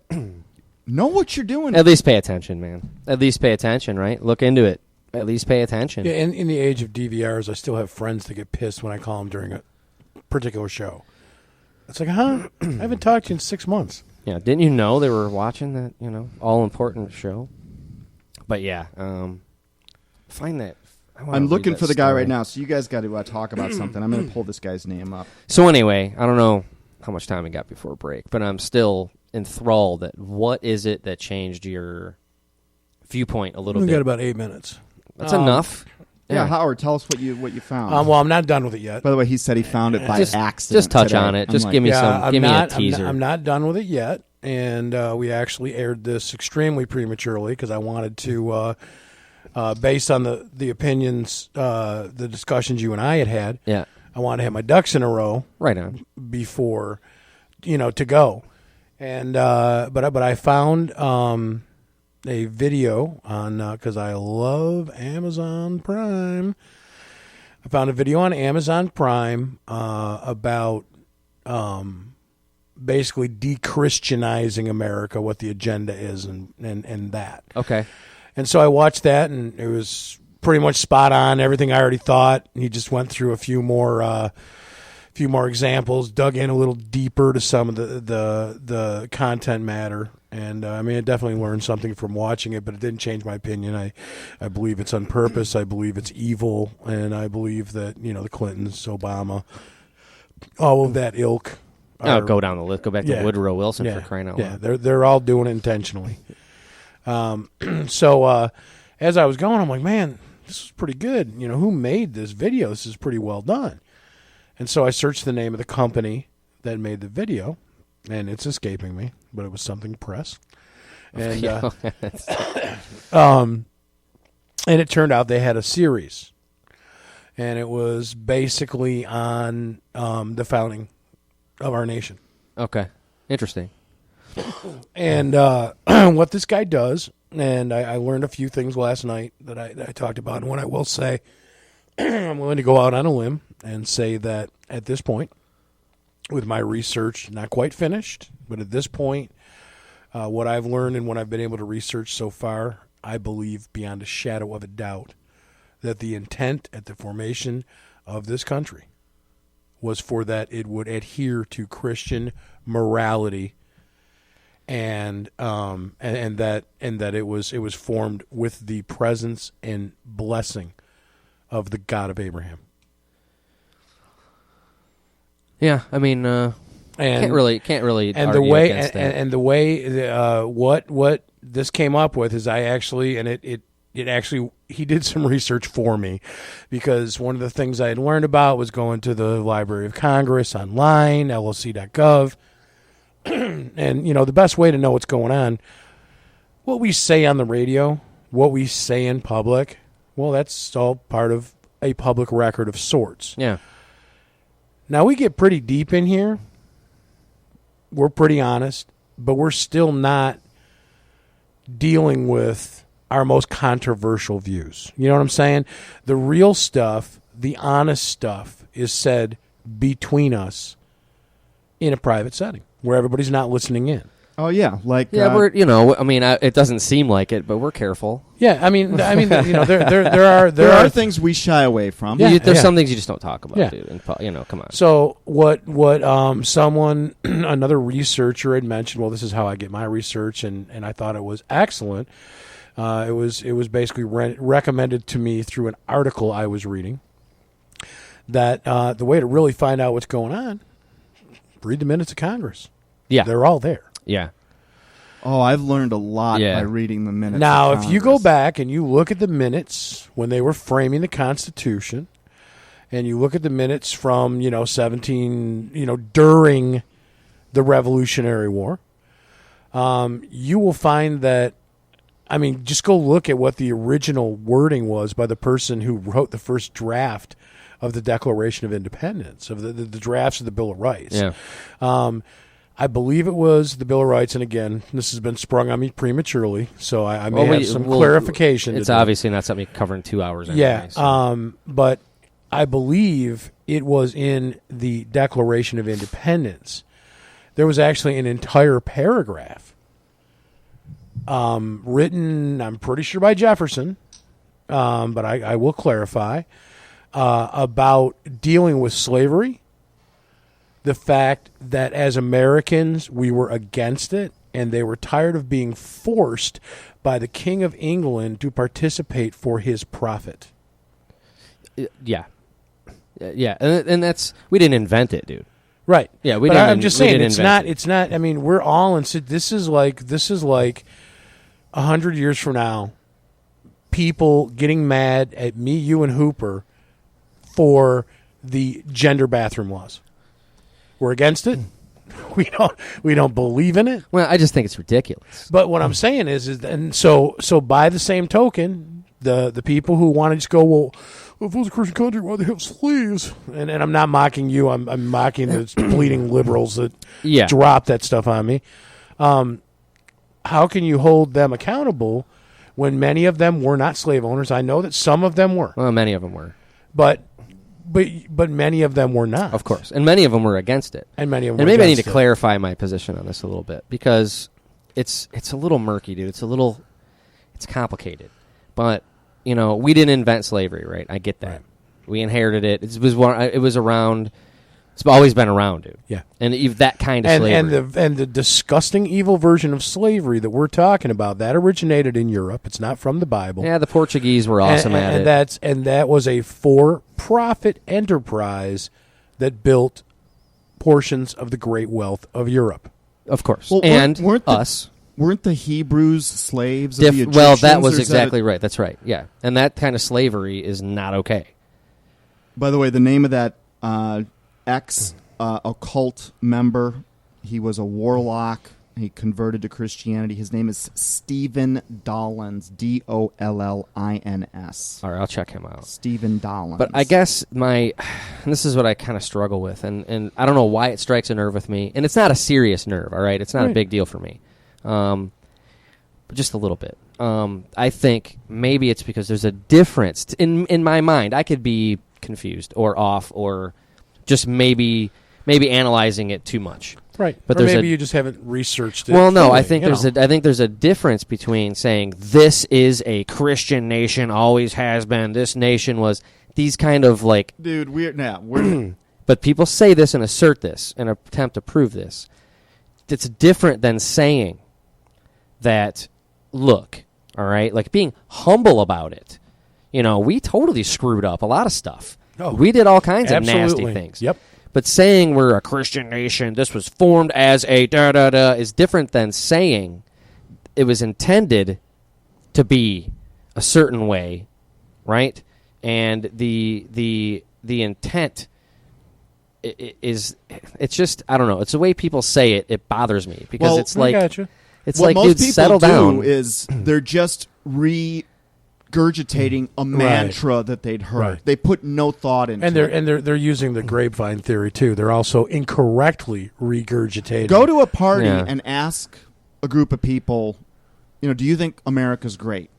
know what you're doing. At least pay attention, man. At least pay attention, right? Look into it. At least pay attention. Yeah, in the age of DVRs, I still have friends that get pissed when I call them during a particular show. It's like, huh? I haven't talked to you in 6 months. Yeah, didn't you know they were watching that, all-important show? But yeah, find that. I'm looking for the guy right now, so you guys got to talk about something. I'm going to pull this guy's name up. So anyway, I don't know how much time we got before break, but I'm still enthralled at what is it that changed your viewpoint a little bit. We got about 8 minutes. That's enough. Yeah, Howard, tell us what you found. Well, I'm not done with it yet. By the way, he said he found it by accident. Just touch today. on it. I'm Just like, give me a teaser. I'm not done with it yet, and we actually aired this extremely prematurely because I wanted to, based on the opinions, the discussions you and I had. Yeah. I wanted to have my ducks in a row. Right on. Before, to go, and but I found a video on because I love Amazon Prime. I found a video on Amazon Prime about basically de-Christianizing America, what the agenda is, and that. Okay. And so I watched that, and it was pretty much spot on. Everything I already thought. He just went through a few more examples, dug in a little deeper to some of the content matter. And I definitely learned something from watching it, but it didn't change my opinion. I believe it's on purpose. I believe it's evil, and I believe that the Clintons, Obama, all of that ilk. Go down the list. Go back to Woodrow Wilson for crying out loud. Yeah, they're all doing it intentionally. So as I was going, I'm like, man, this is pretty good. Who made this video? This is pretty well done. And so I searched the name of the company that made the video, and it's escaping me, but it was something press. And and it turned out they had a series, and it was basically on the founding of our nation. Okay, interesting. And what this guy does, and I learned a few things last night that I talked about, and what I will say, I'm willing to go out on a limb and say that at this point, with my research not quite finished, but at this point, what I've learned and what I've been able to research so far, I believe beyond a shadow of a doubt that the intent at the formation of this country was for that it would adhere to Christian morality, and that it was formed with the presence and blessing of the God of Abraham. Yeah, can't really and argue the way against that. and the way what this came up with is he did some research for me, because one of the things I had learned about was going to the Library of Congress online, loc.gov, and the best way to know what's going on, what we say on the radio, what we say in public, well, that's all part of a public record of sorts. Yeah. Now, we get pretty deep in here. We're pretty honest, but we're still not dealing with our most controversial views. You know what I'm saying? The real stuff, the honest stuff, is said between us in a private setting where everybody's not listening in. Oh yeah, we're it doesn't seem like it, but we're careful. Yeah, there are things we shy away from. Yeah, there's some things you just don't talk about, dude. And come on. So what someone, another researcher had mentioned. Well, this is how I get my research, and I thought it was excellent. It was basically recommended to me through an article I was reading. That the way to really find out what's going on, read the minutes of Congress. Yeah, they're all there. Yeah. Oh, I've learned a lot by reading the minutes. Now, if you go back and you look at the minutes when they were framing the Constitution, and you look at the minutes from, during the Revolutionary War, you will find that, just go look at what the original wording was by the person who wrote the first draft of the Declaration of Independence, of the drafts of the Bill of Rights. Yeah. I believe it was the Bill of Rights, and again, this has been sprung on me prematurely, so I may have some clarification. It's obviously not something you cover in 2 hours anyway. Yeah, so. But I believe it was in the Declaration of Independence. There was actually an entire paragraph written, I'm pretty sure by Jefferson, but I will clarify, about dealing with slavery, the fact that as Americans we were against it, and they were tired of being forced by the King of England to participate for his profit. Yeah, and that's, we didn't invent it, dude. Right. Yeah, but I'm just saying it's not. I mean, we're all in. This is like 100 years from now, people getting mad at me, you, and Hooper for the gender bathroom laws. We're against it. We don't believe in it. Well, I just think it's ridiculous. But what I'm saying is and so by the same token, the people who want to just go, well, if it was a Christian country, why they have slaves? And I'm not mocking you. I'm mocking the bleeding liberals that drop that stuff on me. How can you hold them accountable when many of them were not slave owners? I know that some of them were. Well, many of them were. But many of them were not. Of course. And many of them were against it. And many of them and were maybe I need against to it. clarify my position on this a little bit, because it's a little murky, dude. It's complicated. But, we didn't invent slavery, right? I get that. Right. We inherited it. It was around. It's always been around, dude. Yeah. And that kind of slavery. And the disgusting evil version of slavery that we're talking about, that originated in Europe. It's not from the Bible. Yeah, the Portuguese were awesome at it. That was a for-profit enterprise that built portions of the great wealth of Europe. Of course. Well, and us. Weren't the Hebrews slaves of the Egyptians? Well, that was exactly right. That's right. Yeah. And that kind of slavery is not okay. By the way, the name of that occult member, he was a warlock. He converted to Christianity. His name is Stephen Dollins, Dollins. All right, I'll check him out. Stephen Dollins. But I guess and this is what I kind of struggle with, and I don't know why it strikes a nerve with me. And it's not a serious nerve, all right? It's not a big deal for me. But just a little bit. I think maybe it's because there's a difference. In my mind, I could be confused or off or just maybe analyzing it too much. Right. But or maybe you just haven't researched it. Well, no, fully, I think there's a difference between saying this is a Christian nation, always has been. This nation was these kind of like, dude, we're but people say this and assert this and attempt to prove this. It's different than saying that, look, all right, like being humble about it. We totally screwed up a lot of stuff. Oh, we did all kinds absolutely. of nasty things. Yep. But saying we're a Christian nation, this was formed as a da-da-da, is different than saying it was intended to be a certain way, right? And the intent is, it's just, I don't know. It's the way people say it. It bothers me because it's like, gotcha. It's what like, most dude, people settle do down. is they're just regurgitating a mantra that they'd heard. Right. They put no thought into it. And they're using the grapevine theory too. They're also incorrectly regurgitating. Go to a party Yeah. and ask a group of people, do you think America's great?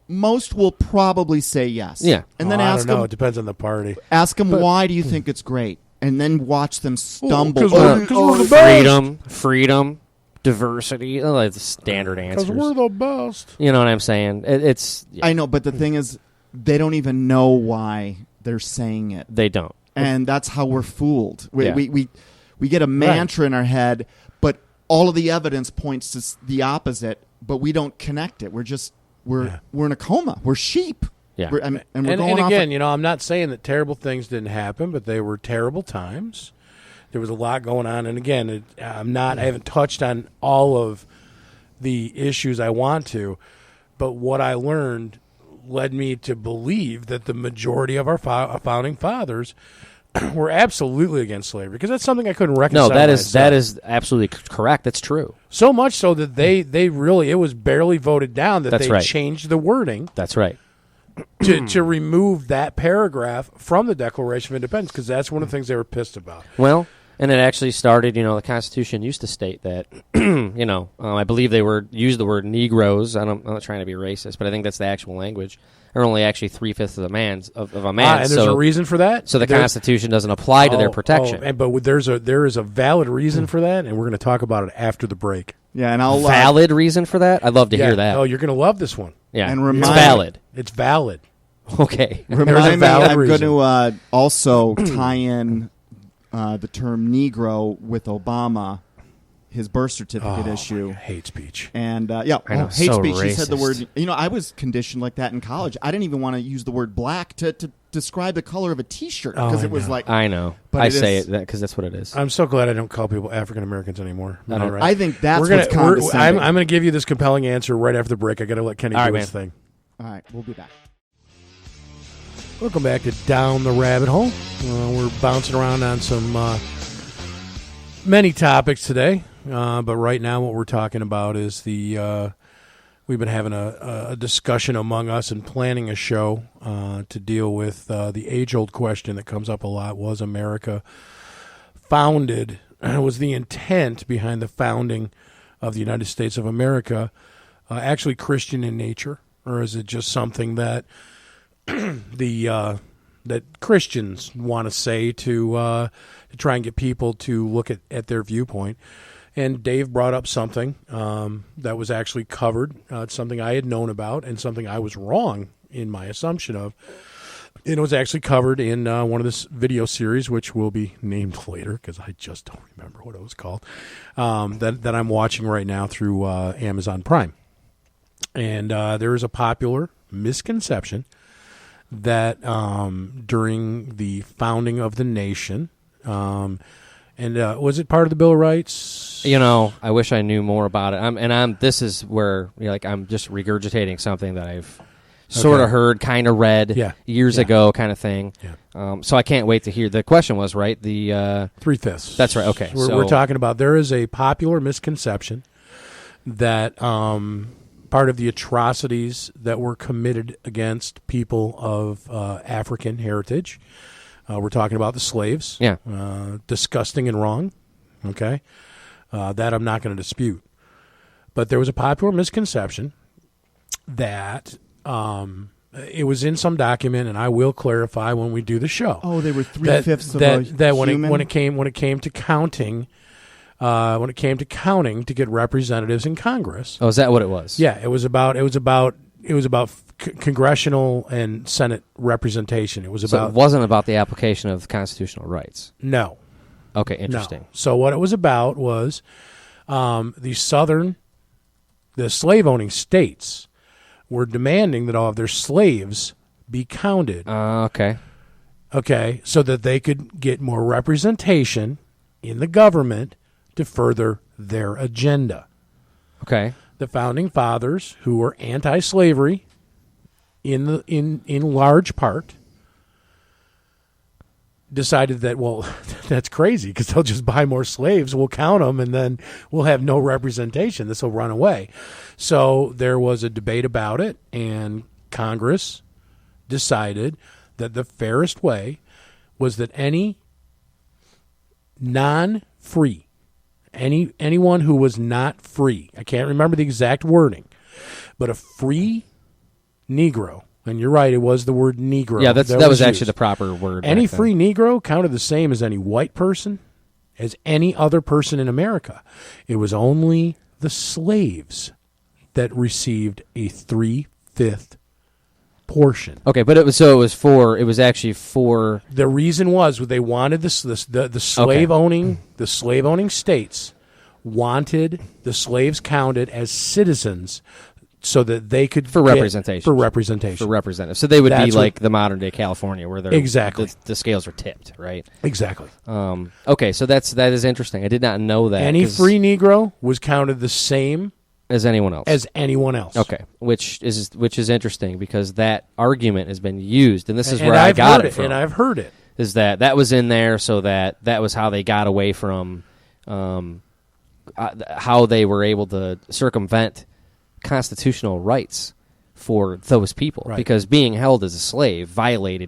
Most will probably say yes. Yeah. And then I ask don't know. them, It depends on the party. why do you think it's great? And then watch them stumble. 'cause we're the best. Freedom, diversity, like the standard answers. Because we're the best. You know what I'm saying? It's I know, but the thing is, they don't even know why they're saying it. they don't. And that's how we're fooled. Yeah. We get a mantra in our head, but all of the evidence points to the opposite, but we don't connect it. We're in a coma. We're sheep. Yeah. We're going And off again, I'm not saying that terrible things didn't happen, but they were terrible times. There was a lot going on, and again, I haven't touched on all of the issues I want to, but what I learned led me to believe that the majority of our founding fathers were absolutely against slavery, because that's something I couldn't reconcile. No, that is absolutely correct. That's true. So much so that they really, it was barely voted down that That's they right. changed the wording That's right. to remove that paragraph from the Declaration of Independence, because that's one of the things they were pissed about. Well, and it actually started, the Constitution used to state that, I believe they used the word Negroes. I'm not trying to be racist, but I think that's the actual language. They're only actually 3/5 of a man. And there's a reason for that. So the Constitution doesn't apply to their protection. But there is a valid reason for that, and we're going to talk about it after the break. Yeah, and I'll Valid reason for that? I'd love to hear that. Oh, you're going to love this one. Yeah, and it's remind- valid. It's valid. Okay. There's a remind me. valid I'm reason. going to also tie in the term Negro with Obama, his birth certificate issue. Hate speech. And I know, hate so speech. He said the racist. word. I was conditioned like that in college. I didn't even want to use the word black to describe the color of a T-shirt because it was like. I know. But I it say is- it because that's what it is. I'm so glad I don't call people African Americans anymore. I don't- Right? I think that's We're gonna, what's condescending. I'm going to give you this compelling answer right after the break. I got to let Kenny All do right, his thing. All right, we'll be back. Welcome back to Down the Rabbit Hole. We're bouncing around on some many topics today, but right now what we're talking about is we've been having a discussion among us and planning a show to deal with the age-old question that comes up a lot: was America founded? Was the intent behind the founding of the United States of America actually Christian in nature, or is it just something that that Christians want to say to try and get people to look at their viewpoint? And Dave brought up something that was actually covered. It's something I had known about and something I was wrong in my assumption of. It was actually covered in one of this video series, which will be named later because I just don't remember what it was called, that I'm watching right now through Amazon Prime. And there is a popular misconception that during the founding of the nation, was it part of the Bill of Rights? I wish I knew more about it. This is where I'm just regurgitating something that I've sort of heard, kind of read years ago, kind of thing. Yeah. So I can't wait to hear. The question was right. The 3/5. That's right. Okay, So we're talking about there is a popular misconception that part of the atrocities that were committed against people of African heritage. We're talking about the slaves. Yeah. Disgusting and wrong. Okay. That I'm not going to dispute. But there was a popular misconception that it was in some document, and I will clarify when we do the show. Oh, they were 3/5 of a human? when it came to counting. When it came to counting to get representatives in Congress. Oh, is that what it was? Yeah, it was about congressional and Senate representation. It was So about it wasn't about the application of constitutional rights. no. Okay, interesting. No. So what it was about was the slave-owning states were demanding that all of their slaves be counted. Okay. Okay, so that they could get more representation in the government to further their agenda. Okay. The founding fathers, who were anti-slavery in large part, decided that, well, that's crazy because they'll just buy more slaves, we'll count them, and then we'll have no representation. This will run away. So there was a debate about it, and Congress decided that the fairest way was that any non-free, anyone who was not free, I can't remember the exact wording, but a free Negro, and you're right, it was the word Negro. Yeah, that was actually used. the proper word. Any back then. free Negro counted the same as any white person, as any other person in America. It was only the slaves that received a 3/5 portion. Okay, but it was actually for The reason was they wanted the slave owning states wanted the slaves counted as citizens so that they could For representation. For representation. for representatives. So they would That's be like what- the modern day California, where they're Exactly. the scales are tipped, right? Exactly. Okay, so that is interesting. I did not know that. Any 'cause- free Negro was counted the same as anyone else. as anyone else. Okay, which is interesting because that argument has been used, and this is And where I I've got heard it from. And I've heard it. Is that was in there so that was how they got away from how they were able to circumvent constitutional rights for those people, Right. because being held as a slave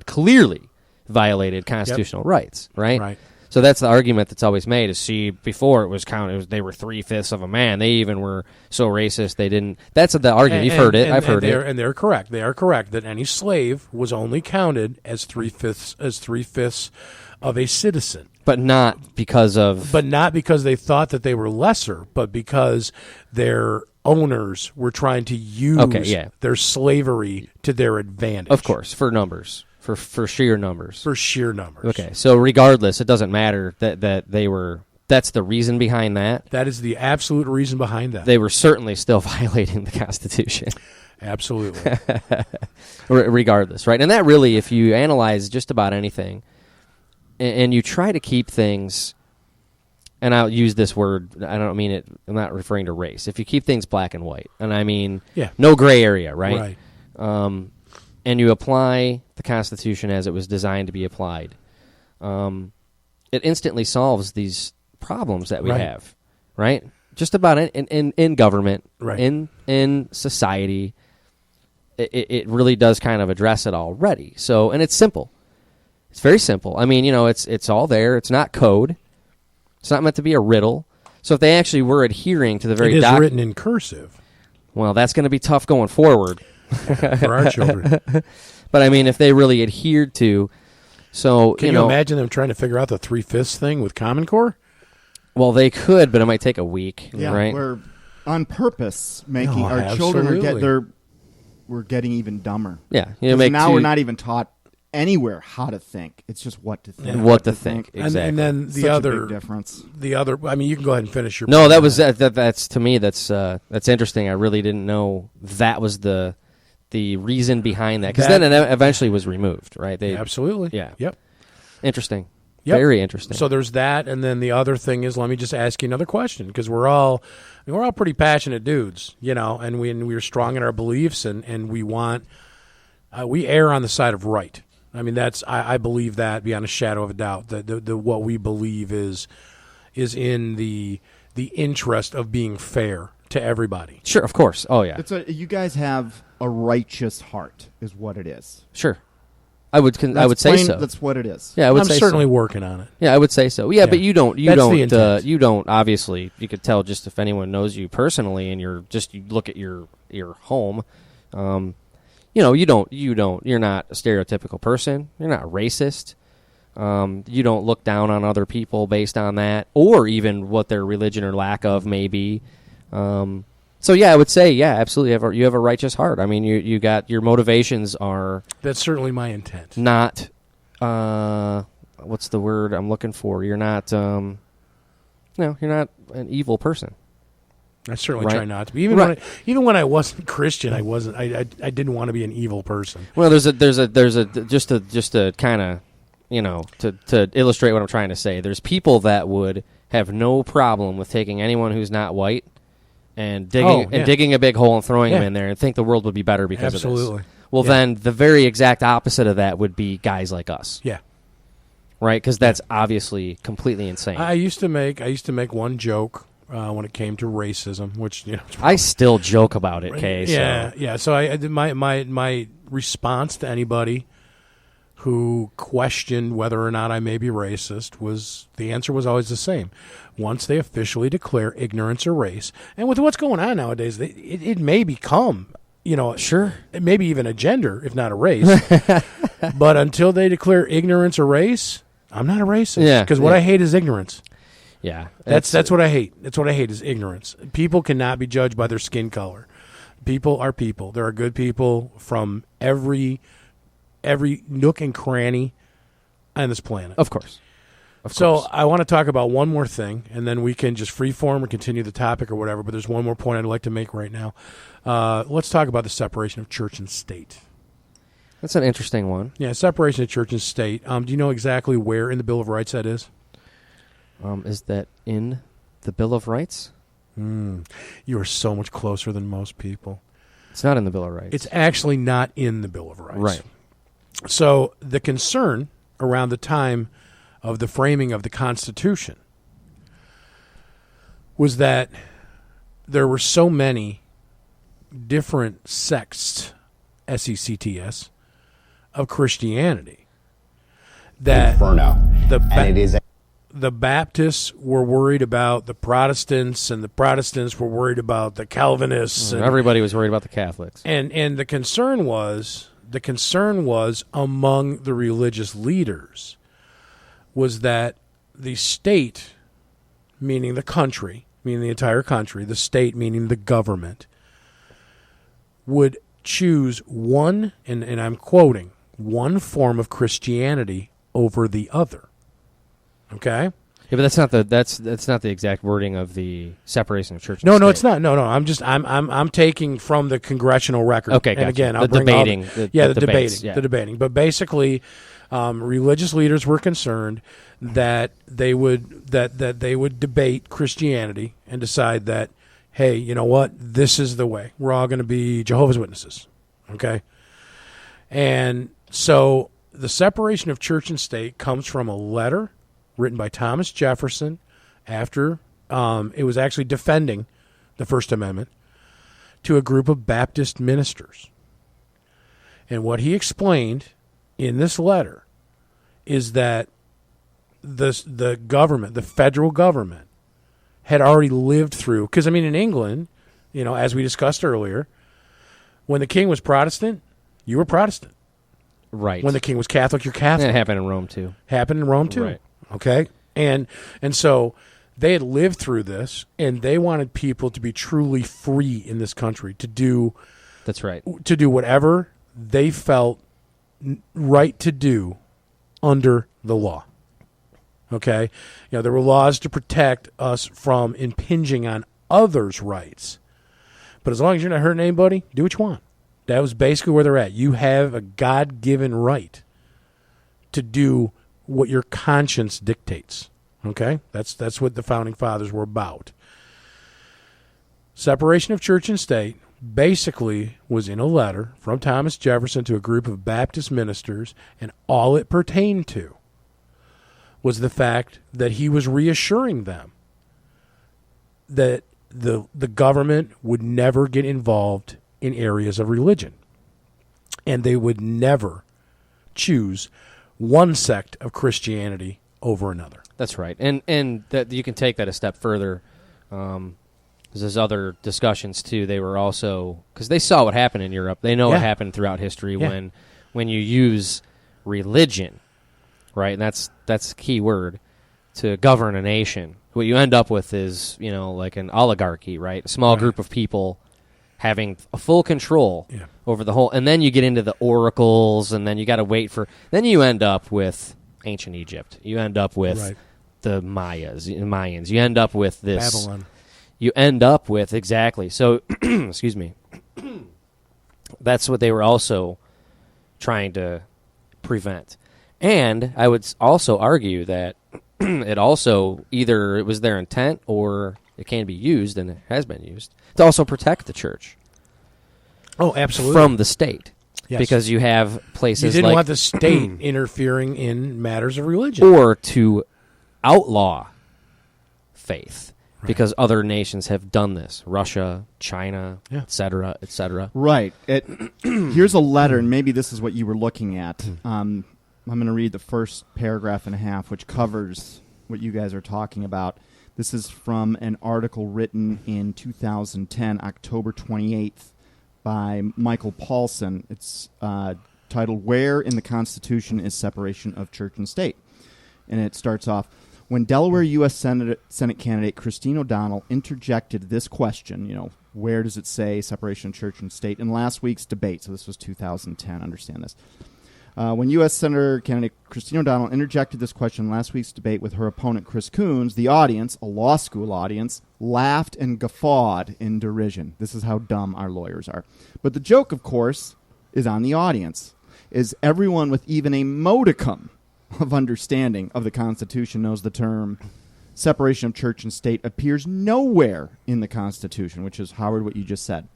clearly violated constitutional rights, right? Right. So that's the argument that's always made. Is before it was counted, they were 3/5 of a man. They even were so racist they didn't. That's the argument. You've heard it. I've heard it. And they're correct. They are correct that any slave was only counted as 3/5 of a citizen. But not because of. But not because they thought that they were lesser, but because their owners were trying to use their slavery to their advantage. Of course, for numbers. For sheer numbers. For sheer numbers. Okay, so regardless, it doesn't matter that they were. That's the reason behind that. That is the absolute reason behind that. They were certainly still violating the Constitution. Absolutely. Regardless, right? And that really, if you analyze just about anything, and you try to keep things, and I'll use this word, I don't mean it, I'm not referring to race. If you keep things black and white, and I mean no gray area, right? Right. And you apply the Constitution as it was designed to be applied, it instantly solves these problems that we have, right? Just about in government, right. in society, it really does kind of address it already. So, and it's simple. It's very simple. I mean, it's all there. It's not code. It's not meant to be a riddle. So if they actually were adhering to the very it is written in cursive. Well, that's going to be tough going forward. For our children. But I mean, if they really adhered to, so can you imagine them trying to figure out the 3/5 thing with Common Core? Well, they could, but it might take a week. Right? We're on purpose making our children we're getting even dumber. Yeah, now we're not even taught anywhere how to think. It's just what to think. What to think. Exactly. And then the Such other a big difference. The other. I mean, you can go ahead and finish your. No, that was that's to me. That's interesting. I really didn't know that was the reason behind that, because then it eventually was removed, right? Absolutely. Yeah. Yep. Interesting. Yep. Very interesting. So there's that, and then the other thing is, let me just ask you another question, because we're all pretty passionate dudes, and we're strong in our beliefs, and we want we err on the side of right. I mean, I believe that beyond a shadow of a doubt, that the what we believe is in the interest of being fair to everybody. Sure, of course. Oh yeah. You guys have a righteous heart, is what it is. Sure. I would say so. That's what it is. Yeah, I'm certainly working on it. Yeah, I would say so. Yeah, but you don't obviously, you could tell just if anyone knows you personally and you look at your home, you're not a stereotypical person. You're not racist. You don't look down on other people based on that, or even what their religion or lack of may be. So yeah, I would say absolutely. You have a righteous heart. I mean, you got your motivations are. That's certainly my intent. Not, what's the word I'm looking for? You're not, you're not an evil person. I certainly try not to be. Even when I wasn't Christian, I wasn't. I didn't want to be an evil person. Well, there's a just to kind of, to illustrate what I'm trying to say. There's people that would have no problem with taking anyone who's not white and digging a big hole and throwing them in there and think the world would be better because of this. Well, then the very exact opposite of that would be guys like us. Yeah. Right? Because that's obviously completely insane. I used to make one joke when it came to racism, which I still joke about it, Kay. Yeah. So my response to anybody who questioned whether or not I may be racist the answer was always the same. Once they officially declare ignorance a race, and with what's going on nowadays, it may become, sure, maybe even a gender, if not a race. But until they declare ignorance a race, I'm not a racist. Yeah, because what I hate is ignorance. Yeah, that's what I hate. That's what I hate is ignorance. People cannot be judged by their skin color. People are people. There are good people from every nook and cranny on this planet. Of course. So I want to talk about one more thing, and then we can just freeform or continue the topic or whatever, but there's one more point I'd like to make right now. Let's talk about the separation of church and state. That's an interesting one. Yeah, separation of church and state. Do you know exactly where in the Bill of Rights that is? Is that in the Bill of Rights? You are so much closer than most people. It's not in the Bill of Rights. It's actually not in the Bill of Rights. Right. So the concern around the time of the framing of the Constitution was that there were so many different sects, sects, of Christianity that the Baptists were worried about the Protestants, and the Protestants were worried about the Calvinists. And everybody was worried about the Catholics. And the concern was among the religious leaders was that the state, meaning the country, meaning the entire country, the state meaning the government, would choose one, and I'm quoting, one form of Christianity over the other. Okay? Yeah, but that's not the exact wording of the separation of church and No, state. it's not. No. I'm taking from the congressional record. Okay, and gotcha. again, I'll The bring debating, all the the debates, debating, yeah. the debating. But basically, religious leaders were concerned that they would debate Christianity and decide that, hey, you know what, this is the way. We're all going to be Jehovah's Witnesses. Okay, and so the separation of church and state comes from a letter written by Thomas Jefferson after it was actually defending the First Amendment to a group of Baptist ministers. And what he explained in this letter is that the government, the federal government, had already lived through, because, I mean, in England, you know, as we discussed earlier, when the king was Protestant, you were Protestant. Right. When the king was Catholic, you're Catholic. It happened in Rome, too. Happened in Rome, too. Right. Okay? And so they had lived through this, and they wanted people to be truly free in this country, to do That's right. to do whatever they felt right to do under the law. Okay? You know, there were laws to protect us from impinging on others' rights. But as long as you're not hurting anybody, do what you want. That was basically where they're at. You have a God-given right to do what your conscience dictates. Okay? That's what the Founding Fathers were about. Separation of church and state basically was in a letter from Thomas Jefferson to a group of Baptist ministers, and all it pertained to was the fact that he was reassuring them that the government would never get involved in areas of religion, and they would never choose one sect of Christianity over another. That's right. And that you can take that a step further. There's other discussions, too. They were also, because they saw what happened in Europe. They know what happened throughout history when you use religion, right? And that's the key word, to govern a nation. What you end up with is, you know, like an oligarchy, right? A small group of people having a full control over the whole, and then you get into the oracles, and then you got to wait for, then you end up with ancient Egypt. You end up with the Mayans. You end up with this Babylon. You end up with, exactly. So, excuse me. That's what they were also trying to prevent. And I would also argue that it also, either it was their intent or it can be used, and it has been used, to also protect the church. Oh, absolutely. From the state. Yes. Because you have places you didn't like, want the state interfering in matters of religion. or to outlaw faith. Because other nations have done this. Russia, China, et cetera, et cetera. Right. Here's a letter, and maybe this is what you were looking at. I'm going to read the first paragraph and a half, which covers what you guys are talking about. This is from an article written in 2010, October 28th, by Michael Paulson. It's titled, "Where in the Constitution is Separation of Church and State?" And it starts off, when Delaware U.S. Senate candidate Christine O'Donnell interjected this question, you know, where does it say separation of church and state, in last week's debate. So this was 2010, understand this. When U.S. Senator candidate Christine O'Donnell interjected this question in last week's debate with her opponent Chris Coons, the audience, a law school audience, laughed and guffawed in derision. This is how dumb our lawyers are. But the joke, of course, is on the audience. Is everyone with even a modicum of understanding of the Constitution knows the term separation of church and state appears nowhere in the Constitution, which is, Howard, what you just said.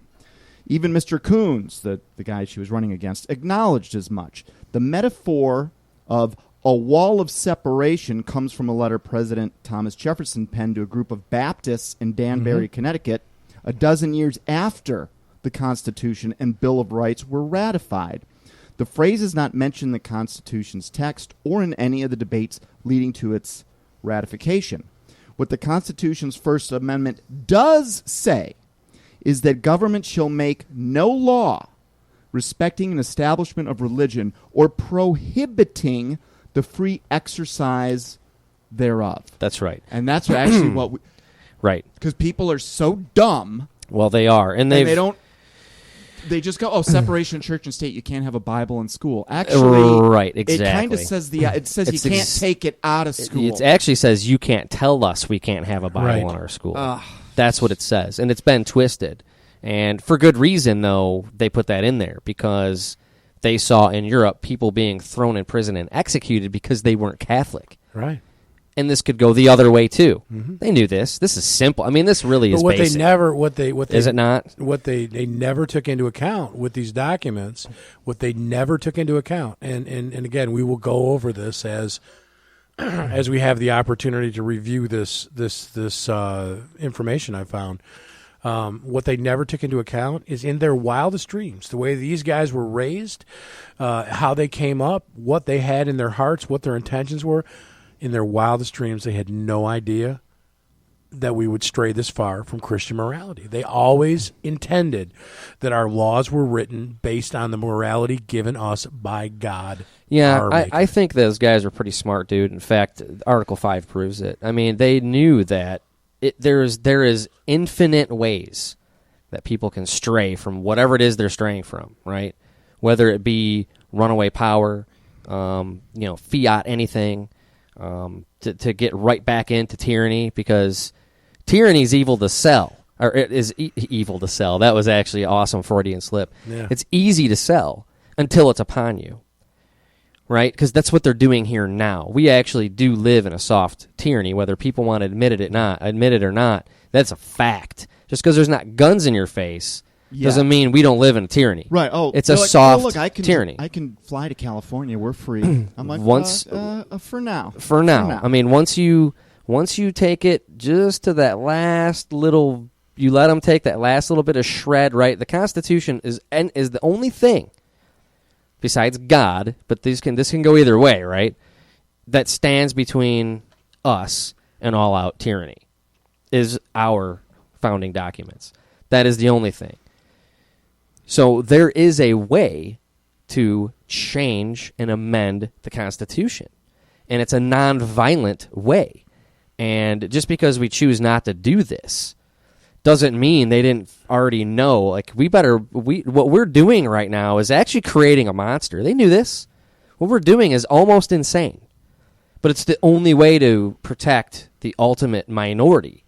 Even Mr. Coons, the guy she was running against, acknowledged as much. The metaphor of a wall of separation comes from a letter President Thomas Jefferson penned to a group of Baptists in Danbury, Connecticut, a dozen years after the Constitution and Bill of Rights were ratified. The phrase is not mentioned in the Constitution's text or in any of the debates leading to its ratification. What the Constitution's First Amendment does say is that government shall make no law respecting an establishment of religion or prohibiting the free exercise thereof. That's right. And that's actually what we... Right. Because people are so dumb. Well, they are. And they don't... they just go, separation of church and state. You can't have a Bible in school. Actually, right, exactly. It kind of says you can't take it out of school. It actually says you can't tell us we can't have a Bible in our school. That's what it says, and it's been twisted. And for good reason, though, they put that in there because they saw in Europe people being thrown in prison and executed because they weren't Catholic. Right. And this could go the other way too. Mm-hmm. They knew this. This is simple. I mean, this really is basic. Is it not? What they never took into account with these documents, what they never took into account, and again, we will go over this as we have the opportunity to review this information I found. What they never took into account is in their wildest dreams, the way these guys were raised, how they came up, what they had in their hearts, what their intentions were. In their wildest dreams, they had no idea that we would stray this far from Christian morality. They always intended that our laws were written based on the morality given us by God. Yeah, I think those guys are pretty smart, dude. In fact, Article 5 proves it. I mean, they knew that there is infinite ways that people can stray from whatever it is they're straying from, right? Whether it be runaway power, fiat anything, to get right back into tyranny, because tyranny is evil to sell, or it is evil to sell. That was actually an awesome Freudian slip. Yeah. It's easy to sell until it's upon you, right? Because that's what they're doing here now. We actually do live in a soft tyranny, whether people want to admit it or not. That's a fact. Just because there's not guns in your face doesn't mean we don't live in a tyranny. Right. It's a soft tyranny. I can fly to California. We're free. I'm like, for now. For now. I mean, once you take it just to that last little, you let them take that last little bit of shred, right? The Constitution is the only thing besides God, but this can go either way, right? That stands between us and all-out tyranny is our founding documents. That is the only thing. So there is a way to change and amend the Constitution, and it's a nonviolent way. And just because we choose not to do this doesn't mean they didn't already know. Like, what we're doing right now is actually creating a monster. They knew this. What we're doing is almost insane, but it's the only way to protect the ultimate minority,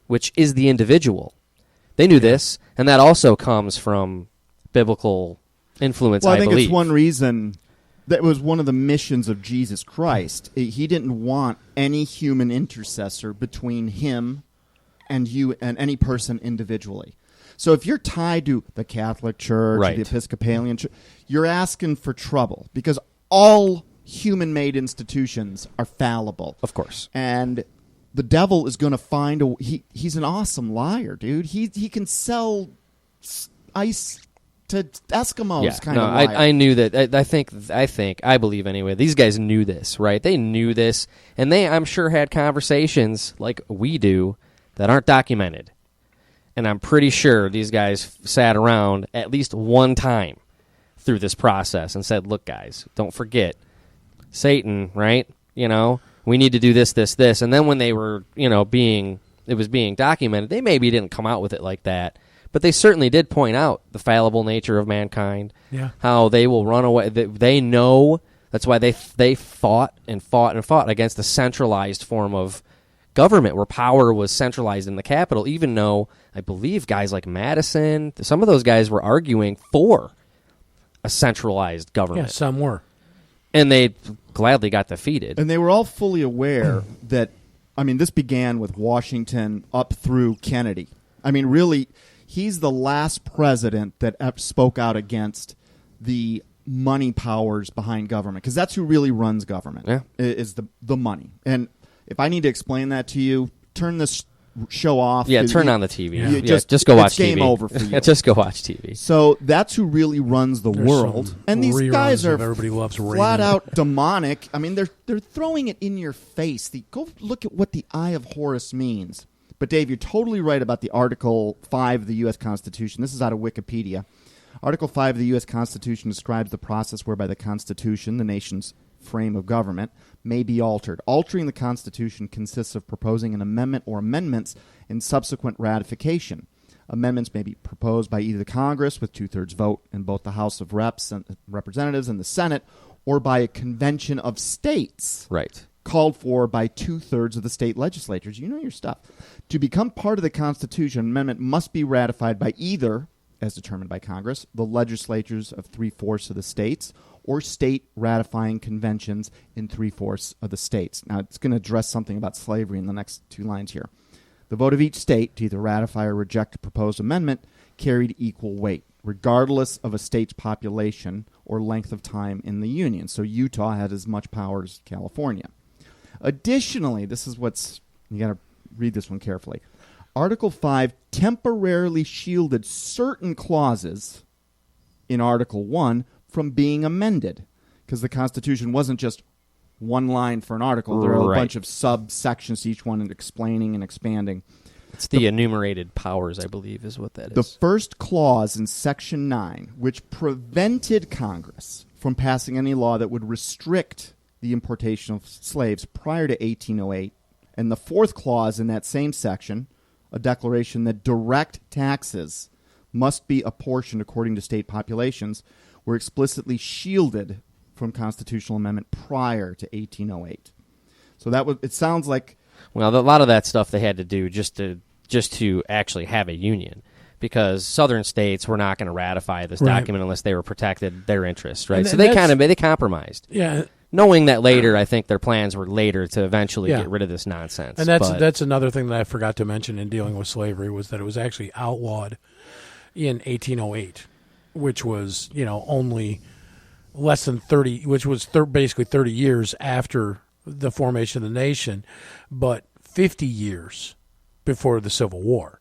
which is the individual. They knew this, and that also comes from biblical influence, I believe. It's one reason that was one of the missions of Jesus Christ. He didn't want any human intercessor between him and you and any person individually. So if you're tied to the Catholic Church, or the Episcopalian Church, you're asking for trouble, because all human-made institutions are fallible. Of course. And the devil is going to find he's an awesome liar, dude. He can sell ice to Eskimos, kind of liar. I knew that. I believe anyway. These guys knew this, right? They knew this, and I'm sure had conversations like we do that aren't documented. And I'm pretty sure these guys sat around at least one time through this process and said, "Look, guys, don't forget Satan, right? We need to do this, this, this." And then when they were, it was being documented, they maybe didn't come out with it like that. But they certainly did point out the fallible nature of mankind, how they will run away. They know that's why they fought and fought and fought against the centralized form of government where power was centralized in the capital, even though I believe guys like Madison, some of those guys were arguing for a centralized government. Yeah, some were. And they gladly got defeated. And they were all fully aware that, this began with Washington up through Kennedy. Really, he's the last president that spoke out against the money powers behind government, because that's who really runs government, is the money. And if I need to explain that to you, turn this show off. Yeah, turn on the TV. Just go watch TV. It's game over for you. Just go watch TV. So that's who really runs the world. And these guys are everybody loves flat out demonic. They're throwing it in your face. Go look at what the Eye of Horus means. But Dave, you're totally right about the Article 5 of the U.S. Constitution. This is out of Wikipedia. Article 5 of the U.S. Constitution describes the process whereby the Constitution, the nation's frame of government, may be altered. Altering the Constitution consists of proposing an amendment or amendments in subsequent ratification. Amendments may be proposed by either the Congress with 2/3 vote in both the House of Representatives and the Senate, or by a convention of states. Right. Called for by 2/3 of the state legislatures. You know your stuff. To become part of the Constitution, an amendment must be ratified by either, as determined by Congress, the legislatures of 3/4 of the states, or state ratifying conventions in 3/4 of the states. Now, it's going to address something about slavery in the next 2 lines here. The vote of each state to either ratify or reject a proposed amendment carried equal weight, regardless of a state's population or length of time in the Union. So Utah had as much power as California. Additionally, this is what's, you got to read this one carefully. Article 5 temporarily shielded certain clauses in Article 1 from being amended, because the Constitution wasn't just one line for an article. There are a bunch of subsections to each one and explaining and expanding. It's the enumerated powers, I believe, is what that is. The first clause in Section 9, which prevented Congress from passing any law that would restrict the importation of slaves prior to 1808, and the fourth clause in that same section, a declaration that direct taxes must be apportioned according to state populations, were explicitly shielded from constitutional amendment prior to 1808. So that was, it sounds like... Well, a lot of that stuff they had to do just to actually have a union, because southern states were not going to ratify this document unless they were protected their interests, right? So they compromised. Yeah. Knowing that later, I think their plans were later to eventually get rid of this nonsense. And that's another thing that I forgot to mention in dealing with slavery, was that it was actually outlawed in 1808, which was, only less than 30, which was basically 30 years after the formation of the nation, but 50 years before the Civil War.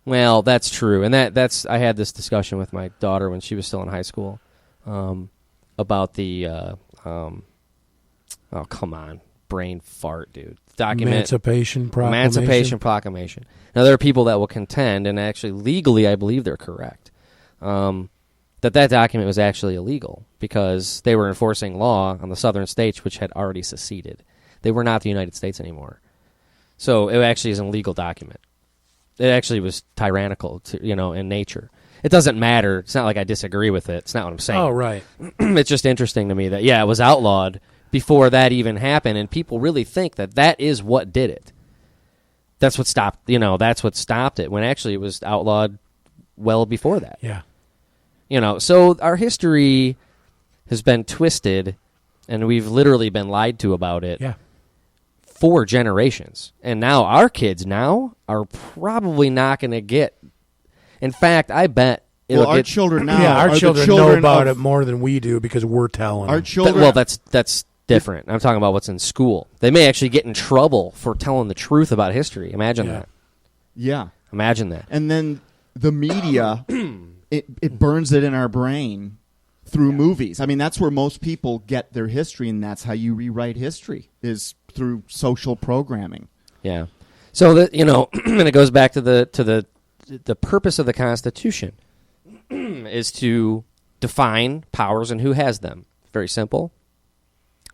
Well, that's true, and that's I had this discussion with my daughter when she was still in high school about the oh, come on, brain fart, dude. Emancipation Proclamation. Now, there are people that will contend, and actually legally I believe they're correct, that document was actually illegal because they were enforcing law on the southern states, which had already seceded. They were not the United States anymore. So it actually is an illegal document. It actually was tyrannical, in nature. It doesn't matter. It's not like I disagree with it. It's not what I'm saying. Oh, right. It's just interesting to me that, it was outlawed before that even happened, and people really think that is what did it. That's what stopped, that's what stopped it, when actually it was outlawed well before that. Yeah. So our history has been twisted, and we've literally been lied to about it for generations. And now our kids are probably not going to get... In fact, I bet our children now... Yeah, our children know about it more than we do because we're telling our them. Children... That's different. I'm talking about what's in school. They may actually get in trouble for telling the truth about history. Imagine that. Yeah. Imagine that. And then the media... It burns it in our brain through movies. I mean, that's where most people get their history, and that's how you rewrite history, is through social programming. Yeah. So and it goes back to the purpose of the Constitution is to define powers and who has them. Very simple.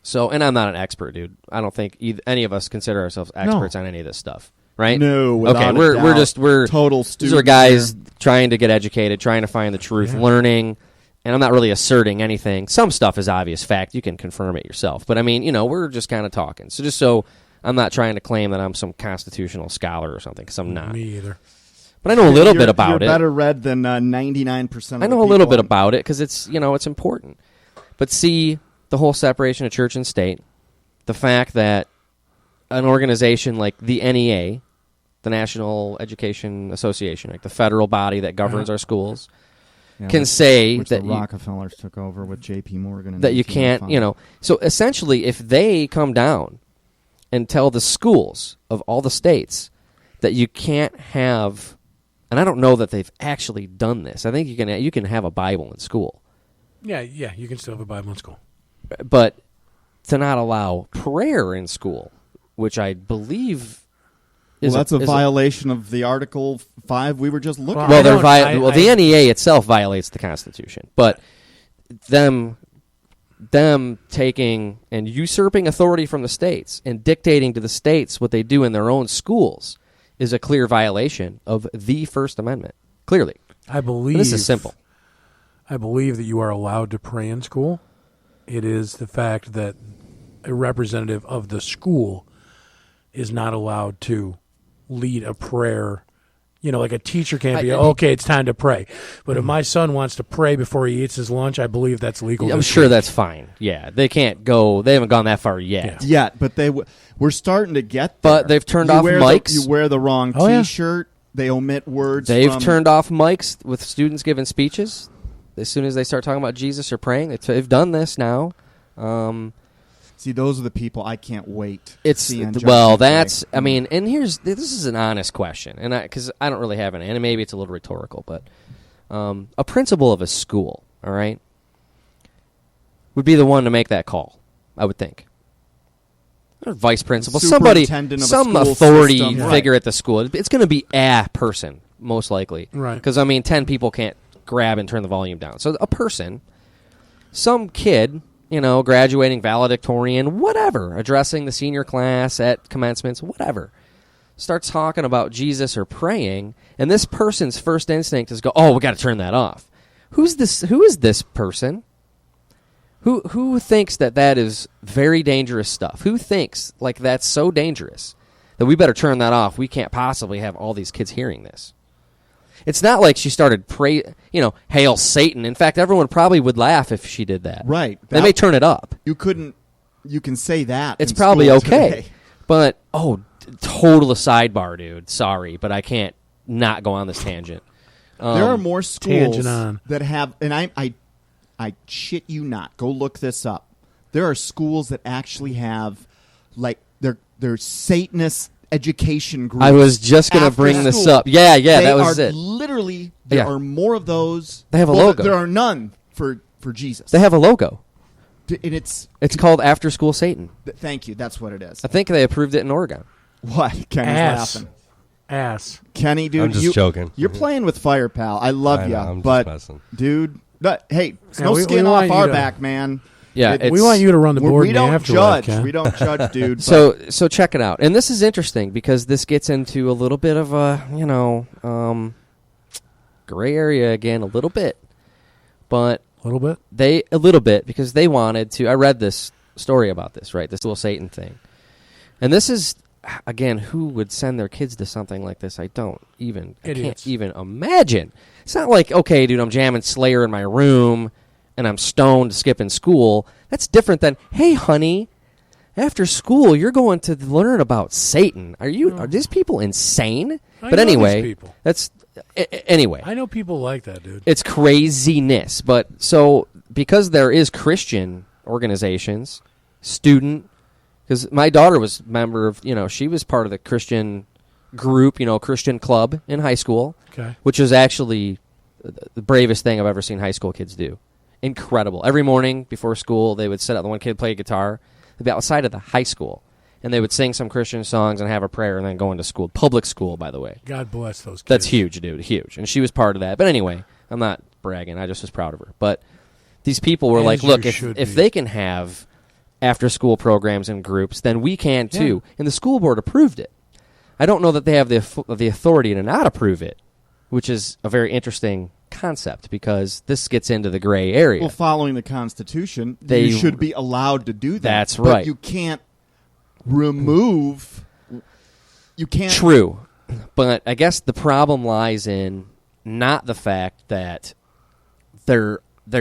So, and I'm not an expert, dude. I don't think any of us consider ourselves experts on any of this stuff. Right? No, without we're total students. These are guys trying to get educated, trying to find the truth, learning, and I'm not really asserting anything. Some stuff is obvious fact. You can confirm it yourself. But I mean, we're just kind of talking. So just so I'm not trying to claim that I'm some constitutional scholar or something, because I'm not. Me either. But I know a little bit about it. You're better read than 99% of I know a little bit about it because it's, it's important. But see, the whole separation of church and state, the fact that an organization like the NEA, the National Education Association, like the federal body that governs our schools, can say which that the Rockefellers took over with J.P. Morgan. That you can't, So essentially, if they come down and tell the schools of all the states that you can't have, and I don't know that they've actually done this. I think you can have a Bible in school. Yeah, you can still have a Bible in school. But to not allow prayer in school, which I believe that's a violation of the Article 5 we were just looking at. Well, the NEA itself violates the Constitution, but them taking and usurping authority from the states and dictating to the states what they do in their own schools is a clear violation of the First Amendment. Clearly. I believe And this is simple. I believe that you are allowed to pray in school. It is the fact that a representative of the school is not allowed to lead a prayer. You know, like a teacher can't be, okay, it's time to pray. But if my son wants to pray before he eats his lunch, I believe that's legal. I'm sure that's fine. Yeah, they can't go. They haven't gone that far yet. Yeah, but we're starting to get there. But they've turned off mics. You wear the wrong T-shirt. They omit words. They've turned off mics with students giving speeches. As soon as they start talking about Jesus or praying, they've done this now. See, those are the people I can't wait. That's. I mean, and this is an honest question, and because I don't really have an, and maybe it's a little rhetorical, but a principal of a school, all right, would be the one to make that call. I would think. Or vice principal, somebody, some authority figure at the school. It's going to be a person, most likely, right? Because 10 people can't grab and turn the volume down. So a person, some kid. Graduating valedictorian, whatever, addressing the senior class at commencements, whatever, starts talking about Jesus or praying, and this person's first instinct is go, oh, we got to turn that off. Who's this? Who is this person? Who thinks that is very dangerous stuff? Who thinks like that's so dangerous that we better turn that off? We can't possibly have all these kids hearing this. It's not like she started hail Satan. In fact, everyone probably would laugh if she did that. Right. They may turn it up. You can say that. It's probably okay. Today. But, total sidebar, dude. Sorry, but I can't not go on this tangent. There are more schools that have, and I shit you not, go look this up. There are schools that actually have, like, they're Satanist education groups. I was just going to bring this up. Yeah, that was it. Literally, there are more of those. They have a logo. There are none for Jesus. They have a logo. And it's called After School Satan. Thank you. That's what it is. I think they approved it in Oregon. What? Kenny's laughing. Ass. Kenny, dude. I'm just joking. You're playing with fire, pal. I love you. But, messing. Dude, hey, no skin off our back, man. Yeah, we want you to run the board. We don't judge. We don't judge, dude. So check it out, and this is interesting because this gets into a little bit of a gray area again, a little bit, but a little bit because they wanted to. I read this story about this, right? This little Satan thing, and this is again, who would send their kids to something like this? I can't even imagine. It's not like, okay, dude, I'm jamming Slayer in my room and I'm stoned skipping school. That's different than, hey, honey, after school you're going to learn about Satan. Are these people insane? But anyway, anyway. I know people like that, dude. It's craziness. But so because there is Christian organizations, student, because my daughter was a member of, she was part of the Christian group, Christian club in high school, which is actually the bravest thing I've ever seen high school kids do. Incredible. Every morning before school, they would sit out. The one kid played guitar. They'd be outside of the high school, and they would sing some Christian songs and have a prayer and then go into school. Public school, by the way. God bless those kids. That's huge, dude. Huge. And she was part of that. But anyway, I'm not bragging. I just was proud of her. But these people were like, look, if they can have after-school programs and groups, then we can too. And the school board approved it. I don't know that they have the authority to not approve it, which is a very interesting concept because this gets into the gray area. Well, following the Constitution, you should be allowed to do that. That's right. But you can't remove... You can't... True. But I guess the problem lies in not the fact that they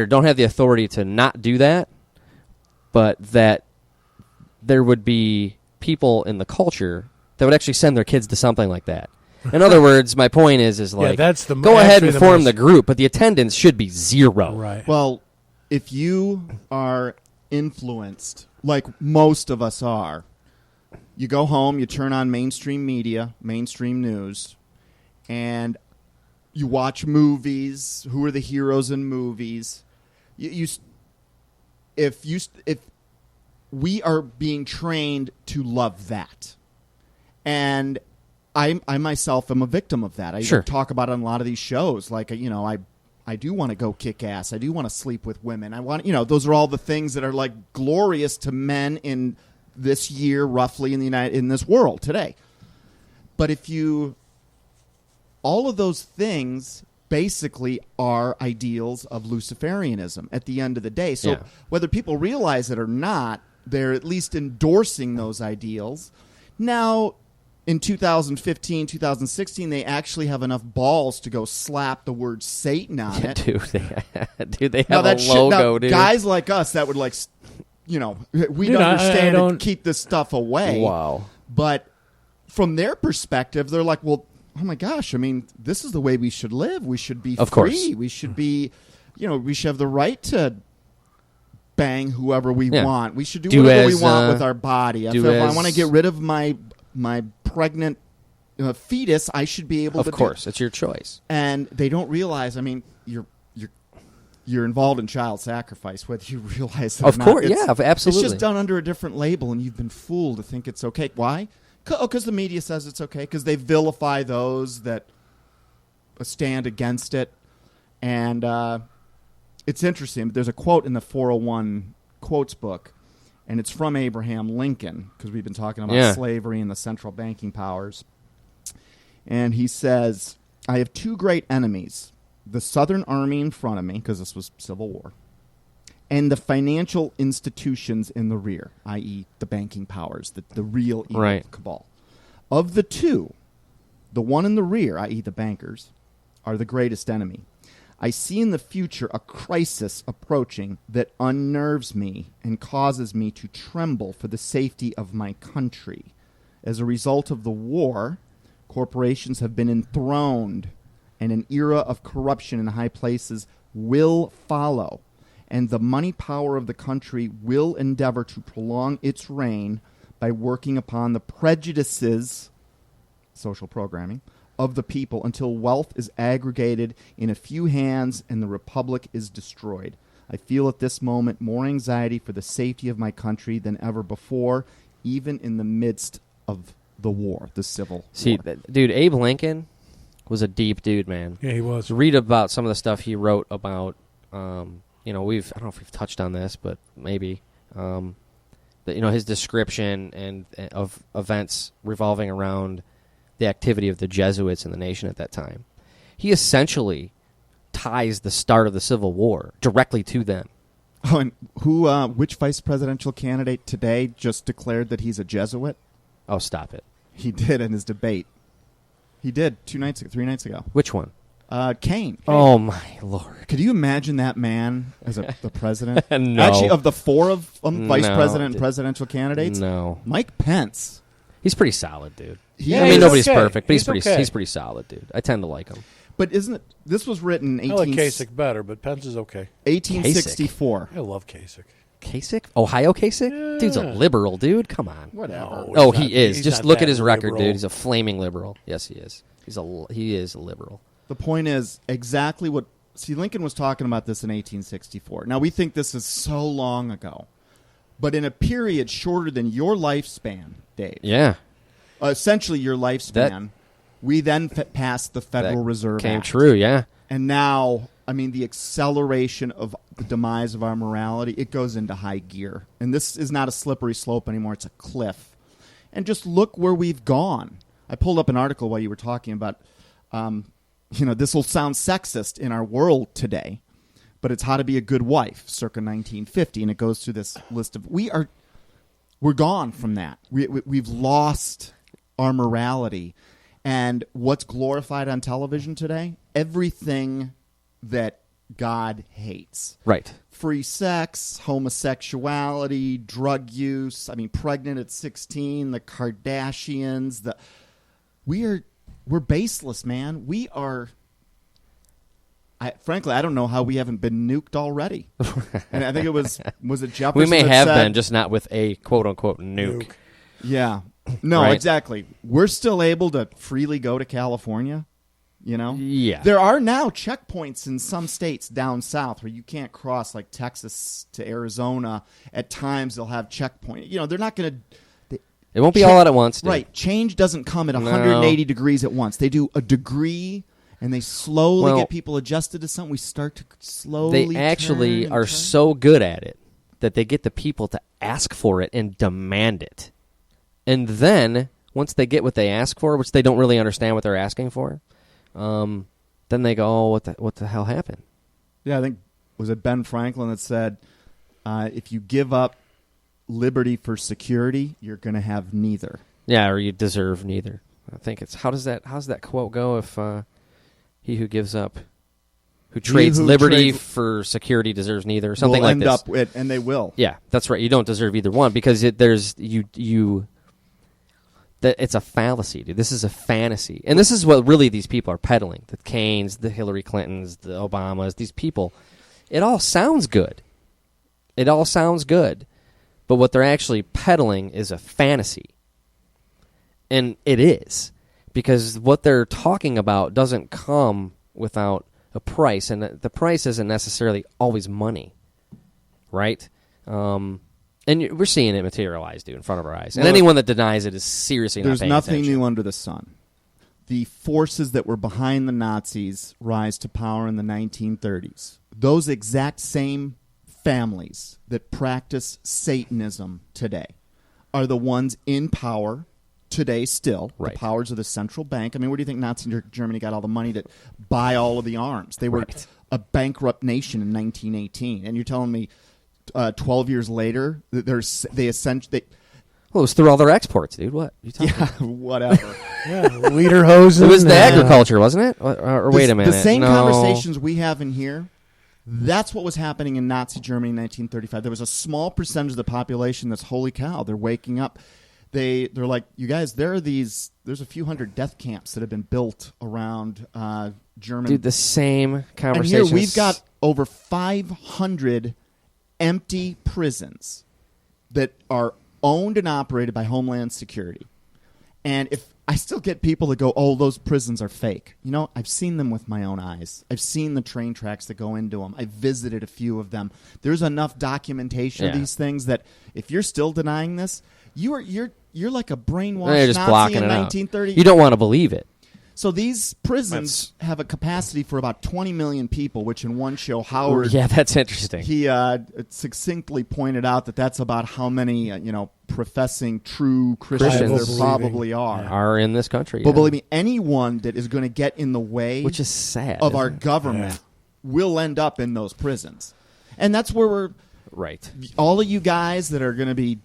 don't have the authority to not do that, but that there would be people in the culture that would actually send their kids to something like that. In other words, my point is like, go ahead and form the group, but the attendance should be 0. Right. Well, if you are influenced, like most of us are, you go home, you turn on mainstream media, mainstream news, and you watch movies. Who are the heroes in movies? If we are being trained to love that, and I myself am a victim of that. I talk about it on a lot of these shows. Like, I do want to go kick ass. I do want to sleep with women. I want, those are all the things that are like glorious to men in this year, roughly in this world today. But all of those things basically are ideals of Luciferianism at the end of the day. So whether people realize it or not, they're at least endorsing those ideals. Now, in 2015, 2016, they actually have enough balls to go slap the word Satan on it. Dude, they have a logo, dude. Guys like us that would we'd understand and keep this stuff away. Wow. But from their perspective, they're like, well, oh my gosh, I mean, this is the way we should live. We should be free. Course. We should be, we should have the right to bang whoever we want. We should do whatever we want with our body. If I want to get rid of my pregnant fetus, I should be able to. Of course, it's your choice. And they don't realize. I mean, you're involved in child sacrifice, whether you realize it or not. Of course, yeah, absolutely. It's just done under a different label, and you've been fooled to think it's okay. Why? Because the media says it's okay. Because they vilify those that stand against it. And it's interesting. There's a quote in the 401 quotes book. And it's from Abraham Lincoln, because we've been talking about slavery and the central banking powers. And he says, I have two great enemies, the Southern Army in front of me, because this was Civil War, and the financial institutions in the rear, i.e. the banking powers, the real evil cabal. Of the two, the one in the rear, i.e. the bankers, are the greatest enemy. I see in the future a crisis approaching that unnerves me and causes me to tremble for the safety of my country. As a result of the war, corporations have been enthroned, and an era of corruption in high places will follow, and the money power of the country will endeavor to prolong its reign by working upon the prejudices, social programming, of the people until wealth is aggregated in a few hands and the republic is destroyed. I feel at this moment more anxiety for the safety of my country than ever before, even in the midst of the war, the Civil War. Dude, Abe Lincoln was a deep dude, man. Yeah, he was. Read about some of the stuff he wrote about, I don't know if we've touched on this, but maybe, his description and of events revolving around the activity of the Jesuits in the nation at that time. He essentially ties the start of the Civil War directly to them. Oh, and which vice presidential candidate today just declared that he's a Jesuit? Oh, stop it. He did in his debate. He did 3 nights ago. Which one? Kane. Oh, my Lord. Could you imagine that man as the president? No. Actually, of the four of vice president and presidential candidates? No. Mike Pence. He's pretty solid, dude. Yeah, nobody's perfect, but he's he's pretty solid, dude. I tend to like him. But isn't it? This was written in I like Kasich better, but Pence is okay. 1864. I love Kasich. Kasich? Ohio Kasich? Yeah. Dude's a liberal, dude. Come on. Whatever. No, He is. he's Just not look that at his record, liberal. dude. He's a flaming liberal. Yes, he is. He is a liberal. The point is exactly what. See, Lincoln was talking about this in 1864. Now we think this is so long ago, but in a period shorter than your lifespan, Dave. Yeah. Essentially your lifespan. We then passed the Federal Reserve Came Act. true, yeah. And now, I mean, the acceleration of the demise of our morality, it goes into high gear. And this is not a slippery slope anymore. It's a cliff. And just look where we've gone. I pulled up an article while you were talking about, this will sound sexist in our world today, but it's How to Be a Good Wife, circa 1950. And it goes through this list of, we're gone from that. We've lost our morality. And what's glorified on television today? Everything that God hates. Right. Free sex, homosexuality, drug use. I mean, pregnant at 16, the Kardashians. We're baseless, man. We are. Frankly, I don't know how we haven't been nuked already. And I think it was it Jefferson? We may that have said, been, just not with a quote unquote nuke. Yeah. No, Right. exactly. We're still able to freely go to California, Yeah. There are now checkpoints in some states down south where you can't cross, like Texas to Arizona. At times they'll have checkpoints. They're not going to... It won't be all at once, dude. Right. Change doesn't come at 180 degrees at once. They do a degree, and they slowly get people adjusted to something. We start to slowly They actually turn are and turn. so good at it that they get the people to ask for it and demand it. And then once they get what they ask for, which they don't really understand what they're asking for, then they go, oh, what the hell happened? Yeah, I think, was it Ben Franklin that said, if you give up liberty for security, you're going to have neither. Yeah, or you deserve neither. I think it's, how's that quote go? If he who gives up, who trades liberty for security deserves neither, or something like this. Will end up with, and they will. Yeah, that's right. You don't deserve either one because it's a fallacy, dude. This is a fantasy. And this is what really these people are peddling. The Kanes, the Hillary Clintons, the Obamas, these people. It all sounds good. But what they're actually peddling is a fantasy. And it is. Because what they're talking about doesn't come without a price. And the price isn't necessarily always money. Right? And we're seeing it materialize, dude, in front of our eyes. And anyone that denies it is seriously not paying attention. There's nothing new under the sun. The forces that were behind the Nazis rise to power in the 1930s. Those exact same families that practice Satanism today are the ones in power today still. Right. The powers of the central bank. I mean, where do you think Nazi Germany got all the money to buy all of the arms? They were a bankrupt nation in 1918. And you're telling me 12 years later, they essentially... Well, it was through all their exports, dude. What? You talking about? Whatever. Leader hoses. It was the agriculture, wasn't it? Or wait a minute. The same conversations we have in here, that's what was happening in Nazi Germany in 1935. There was a small percentage of the population that's, holy cow, they're waking up. They're like, you guys, there's a few hundred death camps that have been built around Germany. Dude, the same conversation. And here we've got over 500 empty prisons that are owned and operated by Homeland Security. And if I still get people that go, oh, those prisons are fake. You know, I've seen them with my own eyes. I've seen the train tracks that go into them. I've visited a few of them. There's enough documentation of these things that if you're still denying this, you're like a brainwashed Nazi in 1930. You don't want to believe it. So these prisons have a capacity for about 20 million people, which in one show, Howard... Yeah, that's interesting. He succinctly pointed out that that's about how many, professing true Christians there probably are in this country. But believe me, anyone that is going to get in the way... Which is sad. ...of our government will end up in those prisons. And that's where we're... Right. All of you guys that are going to be...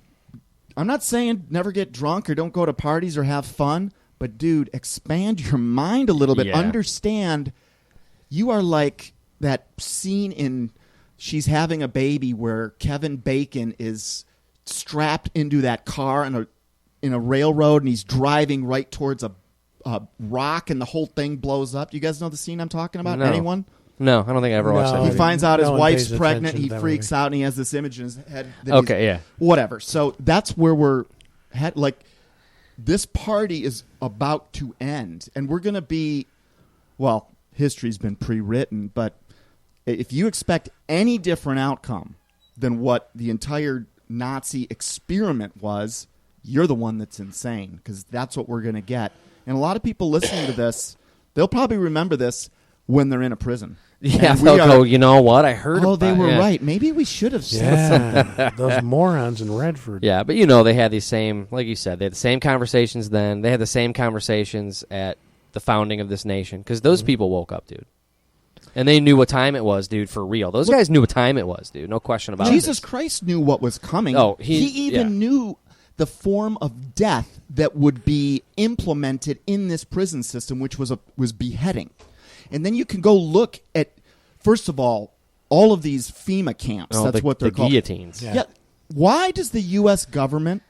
I'm not saying never get drunk or don't go to parties or have fun... But, dude, expand your mind a little bit. Yeah. Understand you are like that scene in She's Having a Baby where Kevin Bacon is strapped into that car in a railroad, and he's driving right towards a rock, and the whole thing blows up. You guys know the scene I'm talking about? No. Anyone? No, I don't think I ever watched that. He finds out his wife's pregnant. He attention freaks out, and he has this image in his head. Whatever. So that's where we're like... This party is about to end, and we're going to be, well, history's been pre-written, but if you expect any different outcome than what the entire Nazi experiment was, you're the one that's insane, because that's what we're going to get. And a lot of people listening to this, they'll probably remember this when they're in a prison. Yeah, they'll go, you know what? I heard about they were right. Maybe we should have said something. Those morons in Redford. Yeah, but they had these same, like you said, they had the same conversations then. They had the same conversations at the founding of this nation, because those people woke up, dude. And they knew what time it was, dude, for real. Those guys knew what time it was, dude. No question about it. Jesus Christ knew what was coming. Oh, he even knew the form of death that would be implemented in this prison system, which was beheading. And then you can go look at, first of all of these FEMA camps. That's what they're called. Guillotines. Yeah. Why would the U.S. government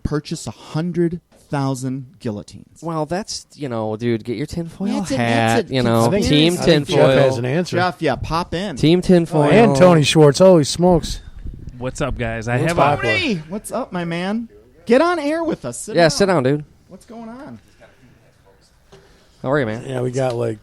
purchase 100,000 guillotines? Well, that's, dude, get your tinfoil That's hat. I Team think tinfoil. Jeff has an answer. Jeff, pop in. Team tinfoil. And Tony Schwartz. Holy smokes. What's up, guys? Tony, what's up, my man? Get on air with us. Sit down, dude. What's going on? How are you, man? Yeah, we got like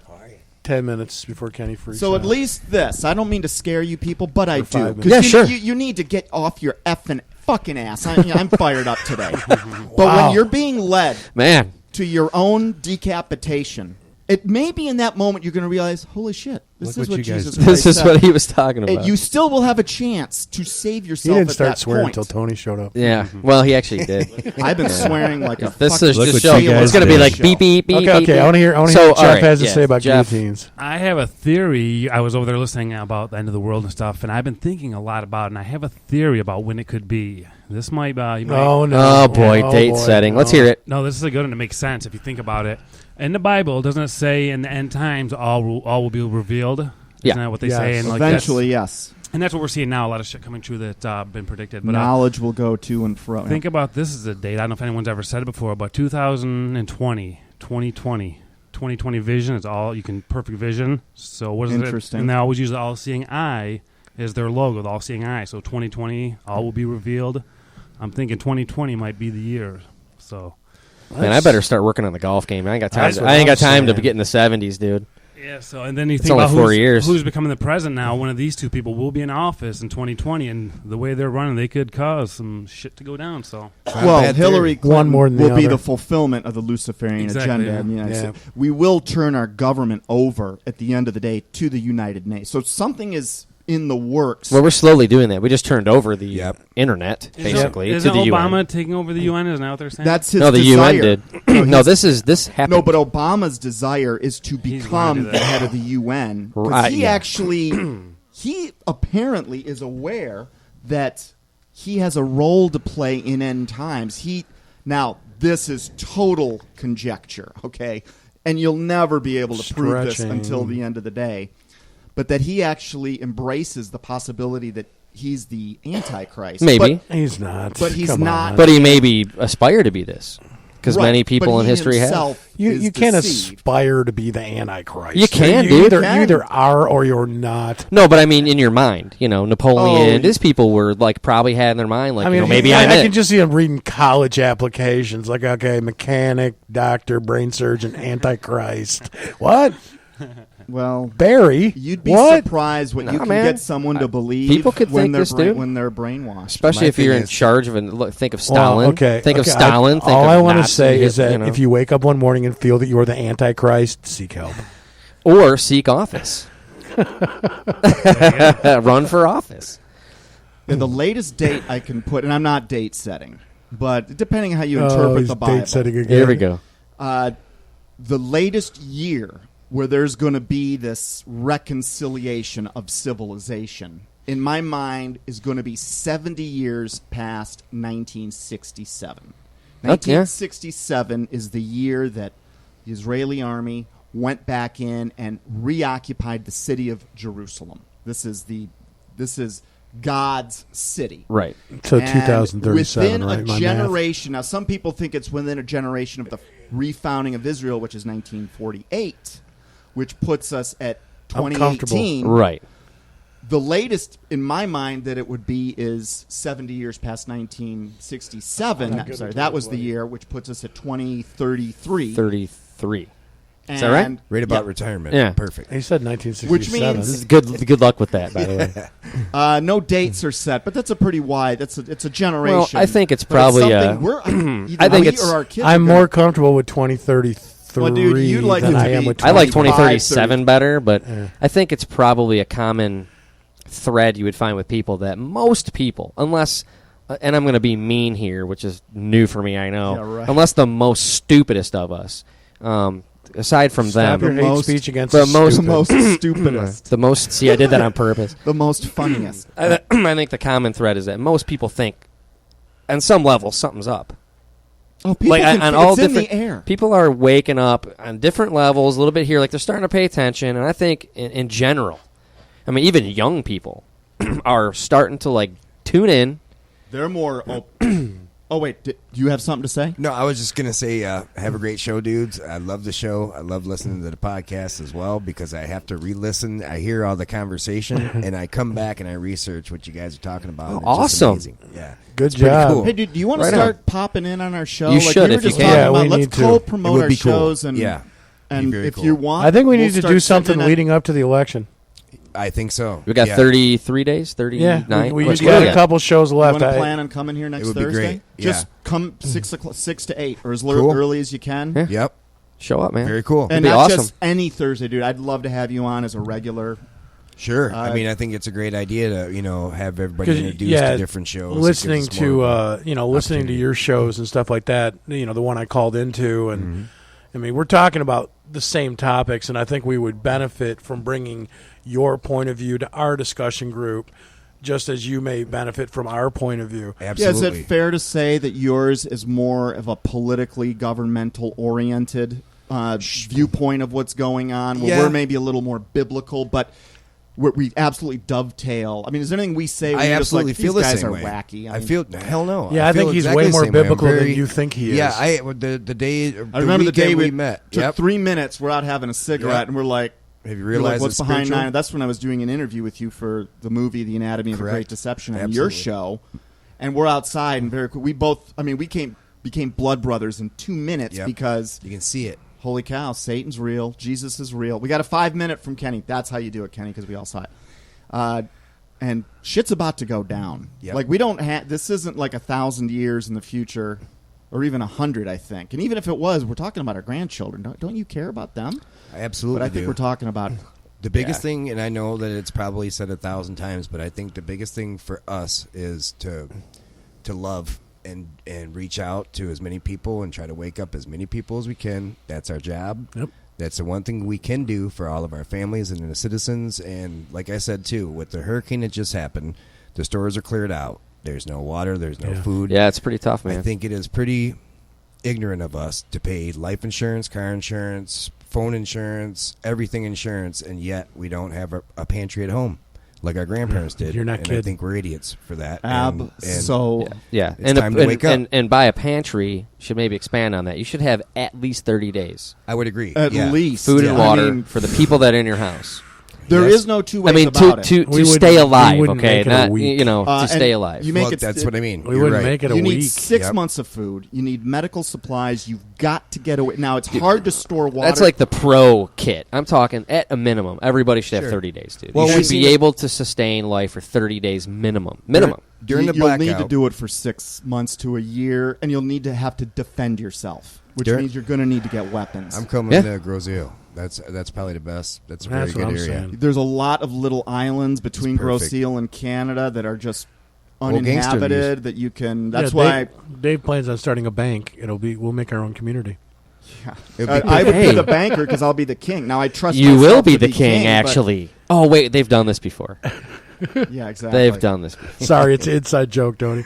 10 minutes before Kenny freaks So out. at least this. I don't mean to scare you people, but I do. 5 minutes. Yeah, sure. You need to get off your effing fucking ass. I'm fired up today. But when you're being led Man. to your own decapitation, it may be in that moment you're going to realize, holy shit, This Look is what what you guys Jesus did. Christ This is said. what he was talking about. You still will have a chance to save He yourself didn't at start that swearing point. until Tony showed up. Yeah. Well, he actually did. I've been swearing like a This fucking is Look just what you show. guys It's going to be did. like beep, beep, beep. Okay, beep, I want to hear. So, what Jeff all right, has to yeah, say about Jeff. guillotines. I have a theory. I was over there listening about the end of the world and stuff, and I've been thinking a lot about it, and I have a theory about when it could be. This might, you might Oh no! Oh, boy. Oh, Date boy. setting. Let's No. hear it. No, this is a good one to make sense if you think about it. In the Bible, doesn't it say in the end times all will be revealed? Yeah. Isn't that what they Yes. say? And like Eventually, yes. and that's what we're seeing now. A lot of shit coming true that's been predicted. But Knowledge will go to and fro. think about this as a date. I don't know if anyone's ever said it before, but 2020 vision is all you can perfect vision. So what is Interesting. it? And they always use the all-seeing eye as their logo, the all-seeing eye. So 2020, all will be revealed. I'm thinking 2020 might be the year. So Man, I better start working on the golf game. I ain't got time. That's what I ain't got I'm time to saying. get in the 70s, dude. yeah. So and then you It's think only about 4 years. who's becoming the president now. One of these two people will be in office in 2020, and the way they're running, they could cause some shit to go down. So Well, Hillary Clinton One more than the will be other. the fulfillment of the Luciferian Exactly, agenda yeah. in the United Yeah. States. We will turn our government over at the end of the day to the United Nations. So something is in the works. Well, we're slowly doing that. We just turned over the Yep. internet, basically, isn't to the Obama UN. taking over the UN? Isn't that what they're saying? That's his No, the desire. UN did. No, No, he's- this happened. No, but Obama's desire is to He's become gonna do the that. head of the UN. 'Cause Right, he yeah. actually, he apparently is aware that he has a role to play in end times. Now, this is total conjecture, okay? And you'll never be able to prove this Stretching. until the end of the day. But that he actually embraces the possibility that he's the Antichrist. Maybe. He's not. But he's Come not. on. But he maybe aspire to be this, because Right, many people but in he history have. himself You is can't deceived. aspire to be the Antichrist. You can, you dude. Either, You can. you either are or you're not. No, but I mean, in your mind, Napoleon, Oh, these people were like probably had in their mind, like, I mean, maybe I I'm can it. just see him reading college applications, like, okay, mechanic, doctor, brain surgeon, Antichrist. What? Well, Barry? you'd be what? surprised what No, you can man. get someone to believe people could when think they're this, dude. when they're brainwashed. Especially My if you're thing in is- charge of think of Well, Stalin. okay. Think of okay, Stalin. Think all of I want to Nazi, say is that know. if you wake up one morning and feel that you are the Antichrist, seek help. Or seek office. Run for office. And the latest date I can put, and I'm not date setting, but depending on how you Oh, interpret he's the Bible, date setting again. Here we go. The latest year where there's going to be this reconciliation of civilization, in my mind, is going to be 70 years past 1967. Yeah. 1967 is the year that the Israeli army went back in and reoccupied the city of Jerusalem. This is God's city. Right. So And 2037, within right? a My math. generation. Now, some people think it's within a generation of the refounding of Israel, which is 1948, which puts us at I'm comfortable. 2018. Right. The latest, in my mind, that it would be is 70 years past 1967. I'm good Sorry, with that you, was the buddy. year, which puts us at 2033. 33. And, that right? Right about yeah. retirement. Yeah. Perfect. He said 1967. Which means- Good luck with that, by the way. No dates are set, but that's a pretty wide. It's a generation. Well, I think it's But probably, something we're, either I think we it's- or our kids. I'm are gonna- more comfortable with 2033 Well, dude, you'd like than it to I am be- with I like 25, 2037 better, but Yeah. I think it's probably a common thread you would find with people that most people, unless, and I'm going to be mean here, which is new for me, I know, Yeah, right. unless the most stupidest of us, aside from Stop your them, hate most- speech against the the most- the stupid. most stupidest, the most, see, I did that on purpose. the most funniest. I think the common thread is that most people think, on some level, something's up. Oh, people Like can on feel- all it's in different the air. people are waking up on different levels, a little bit here, like they're starting to pay attention. And I think in general, I mean, even young people are starting to like tune in. They're more. Oh wait, do you have something to say? No, I was just going to say, have a great show, dudes. I love the show. I love listening to the podcast as well because I have to re-listen. I hear all the conversation, and I come back and I research what you guys are talking about. and it's just Awesome. amazing. Yeah. Good It's pretty job. cool. Hey, dude, do you want to Right start popping in on our show? You like should we were if you just can. talking Yeah, about, we let's need to. It co-promote would our be cool. shows, and Yeah. and Be very if cool. you want, I think we we'll need to start do something sending leading up to the election. I think so. We got Yeah. 33 days, Yeah, 39. we What's got good? a couple shows You left. want to plan on coming here next would be Thursday? great. Yeah. Just come 6 to 8 or as Cool. early as you can. Yeah. Yep. Show up, man. Very cool. And be not awesome. just any Thursday, dude. I'd love to have you on as a regular. Sure. I mean, I think it's a great idea to, have everybody 'Cause, introduced to different shows. Listening It gives us more of a listening to opportunity. your shows and stuff like that. The one I called into, and I mean, we're talking about the same topics, and I think we would benefit from bringing your point of view to our discussion group, just as you may benefit from our point of view. Absolutely. Yeah, is it fair to say that yours is more of a politically governmental oriented viewpoint of what's going on? Well, Yeah. we're maybe a little more biblical, but we absolutely dovetail. I mean, is there anything we say? I where absolutely you're just like, feel the these guys same are way. wacky. I feel hell no. Yeah, I feel think he's exactly way the more same way. I'm biblical than very- you think he is. Yeah, the day. I remember the day we met. took Yep. 3 minutes. We're out having a cigarette, Yep. and we're like, Have you you're like, realized what's it's behind spiritual? nine? That's when I was doing an interview with you for the movie The Anatomy of a Correct. Great Deception on your Absolutely. show, and we're outside, and very quick, we both. I mean, we became blood brothers in 2 minutes Yep. because You can see it. holy cow, Satan's real, Jesus is real. We got a 5-minute from Kenny. That's how you do it, Kenny, because we all saw it. And shit's about to go down. Yep. Like we don't have. This isn't like 1,000 years in the future, or even 100. I think. And even if it was, we're talking about our grandchildren. Don't you care about them? I absolutely But I think do. we're talking about. The biggest thing, and I know that it's probably said 1,000 times, but I think the biggest thing for us is to love and reach out to as many people and try to wake up as many people as we can. That's our job. Yep. That's the one thing we can do for all of our families and the citizens. And like I said, too, with the hurricane that just happened, the stores are cleared out. There's no water. There's no food. Yeah, it's pretty tough, man. I think it is pretty ignorant of us to pay life insurance, car insurance, phone insurance, everything insurance, and yet we don't have a pantry at home like our grandparents did. You're not and kidding. I think we're idiots for that. And Yeah, It's time to wake up. And buy a pantry should maybe expand on that. You should have at least 30 days I would agree. At yeah. least food and I water mean, for the people that are in your house. there Yes. is no two ways I mean, about it. We to wouldn't- stay we alive, wouldn't okay? make it a Not week. to And stay alive. You make Well, it. that's what I mean. We You're wouldn't right. make it a You need week. 6 Yep. months of food. You need medical supplies. You've got to get away. Now it's hard to store water. That's like the pro kit. I'm talking at a minimum. Everybody should have 30 days, dude. Well, you we've should seen be it- able to sustain life for 30 days minimum. Minimum. During the You'll blackout, need to do it for 6 months to a year, and you'll need to have to defend yourself, which During- means you're going to need to get weapons. I'm coming Yeah. to Grosio. That's probably the best. That's a very That's good what I'm area. saying. There's a lot of little islands between It's perfect. Grosseal and Canada that are just Well, gangster uninhabited. news. That you can. That's Yeah, why Dave plans on starting a bank. We'll make our own community. It'd be I would Hey. be the banker because I'll be the king. Now I trust You will myself be to the king, but- actually. Oh, wait, they've done this before. Yeah, exactly. They've done this before. Sorry, it's an inside joke, Tony.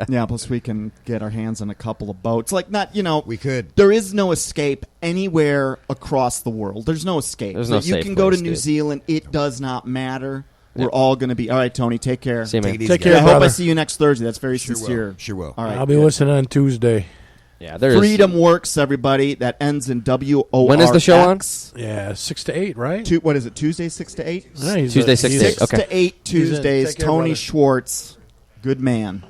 Yeah, plus we can get our hands on a couple of boats. Like not, we could. There is no escape anywhere across the world. There's no escape. There's no you safe can go to place, New dude. Zealand. It does not matter. We're Yep. all going to be all right. Tony, take care. See you, man. Take it easy, Take guys. care, I hope I brother. see you next Thursday. That's very Sure sincere. will. Sure will. All right. I'll be good. listening on Tuesday. Yeah, there's Freedom Works, everybody. That ends in WORX. When is the show on? Yeah, 6 to 8, right? What is it? Tuesday, 6 to 8. Yeah, he's Tuesday, a- 6 he's to a- 8. Okay. 6 to 8 He's in. Tuesdays. Take care, Tony brother. Schwartz, good man.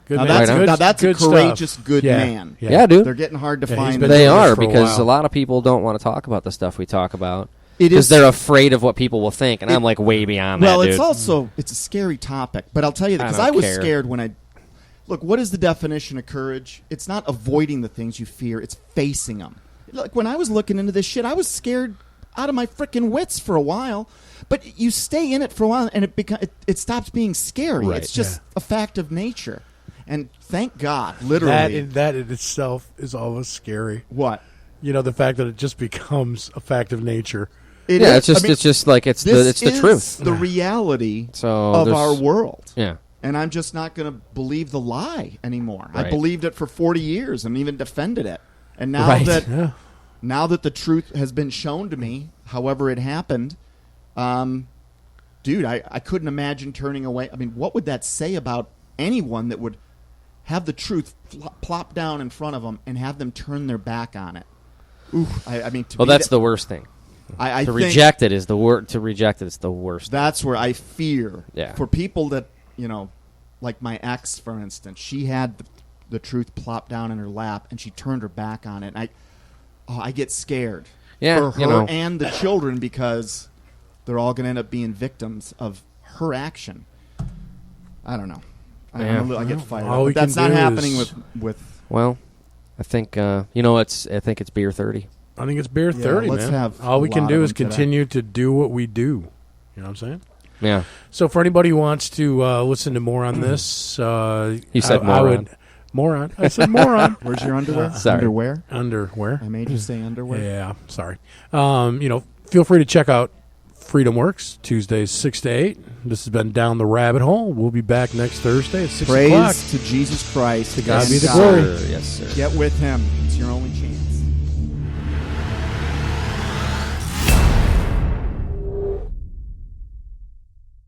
Good Now man. that's, Right on. now that's a Good stuff. courageous, good Yeah. man. Yeah, dude. They're getting hard to Yeah, he's find. been They doing this are for a because while. a lot of people don't want to talk about the stuff we talk about. It Because is. they're afraid of what people will think, and I'm like way beyond Well, that, dude. it's also it's a scary topic, but I'll tell you that I because don't I was care. scared when I look. What is the definition of courage? It's not avoiding the things you fear; it's facing them. Like when I was looking into this shit, I was scared out of my freaking wits for a while. But you stay in it for a while, and it stops being scary. Right, It's just yeah. a fact of nature, and thank God, literally. That in itself is almost scary. What? You know, the fact that it just becomes a fact of nature. It yeah, is- it's just I mean, it's just like it's this the is truth. the reality So of there's- our world. Yeah. And I'm just not going to believe the lie anymore. I Right. believed it for 40 years and even defended it. And now Right. that Yeah. now that the truth has been shown to me, however it happened, dude, I couldn't imagine turning away. I mean, what would that say about anyone that would have the truth plop down in front of them and have them turn their back on it? Oof, I mean, to Well, be that's that- the worst thing. I To think reject it is the word. To reject it is the worst. that's where I fear. Yeah. For people that, like my ex, for instance, she had the truth plopped down in her lap and she turned her back on it. And I get scared Yeah, for you her know. and the children because they're all going to end up being victims of her action. I don't know. Yeah. I get fired all up. we But that's can not do happening is- with Well, I think it's beer 30. I think it's beer 30, let's man. have All we a can lot do of is them today. continue to do what we do. You know what I'm saying? Yeah. So for anybody who wants to listen to more on this, You said I would moron. I said moron. Where's your underwear? Sorry. Underwear? Underwear. I made you say underwear. Yeah, sorry. Feel free to check out Freedom Works Tuesdays 6 to 8. This has been Down the Rabbit Hole. We'll be back next Thursday at 6 o'clock. Praise to Jesus Christ. To God be Yes, the God. glory. Yes, sir. Get with him. It's your only chance.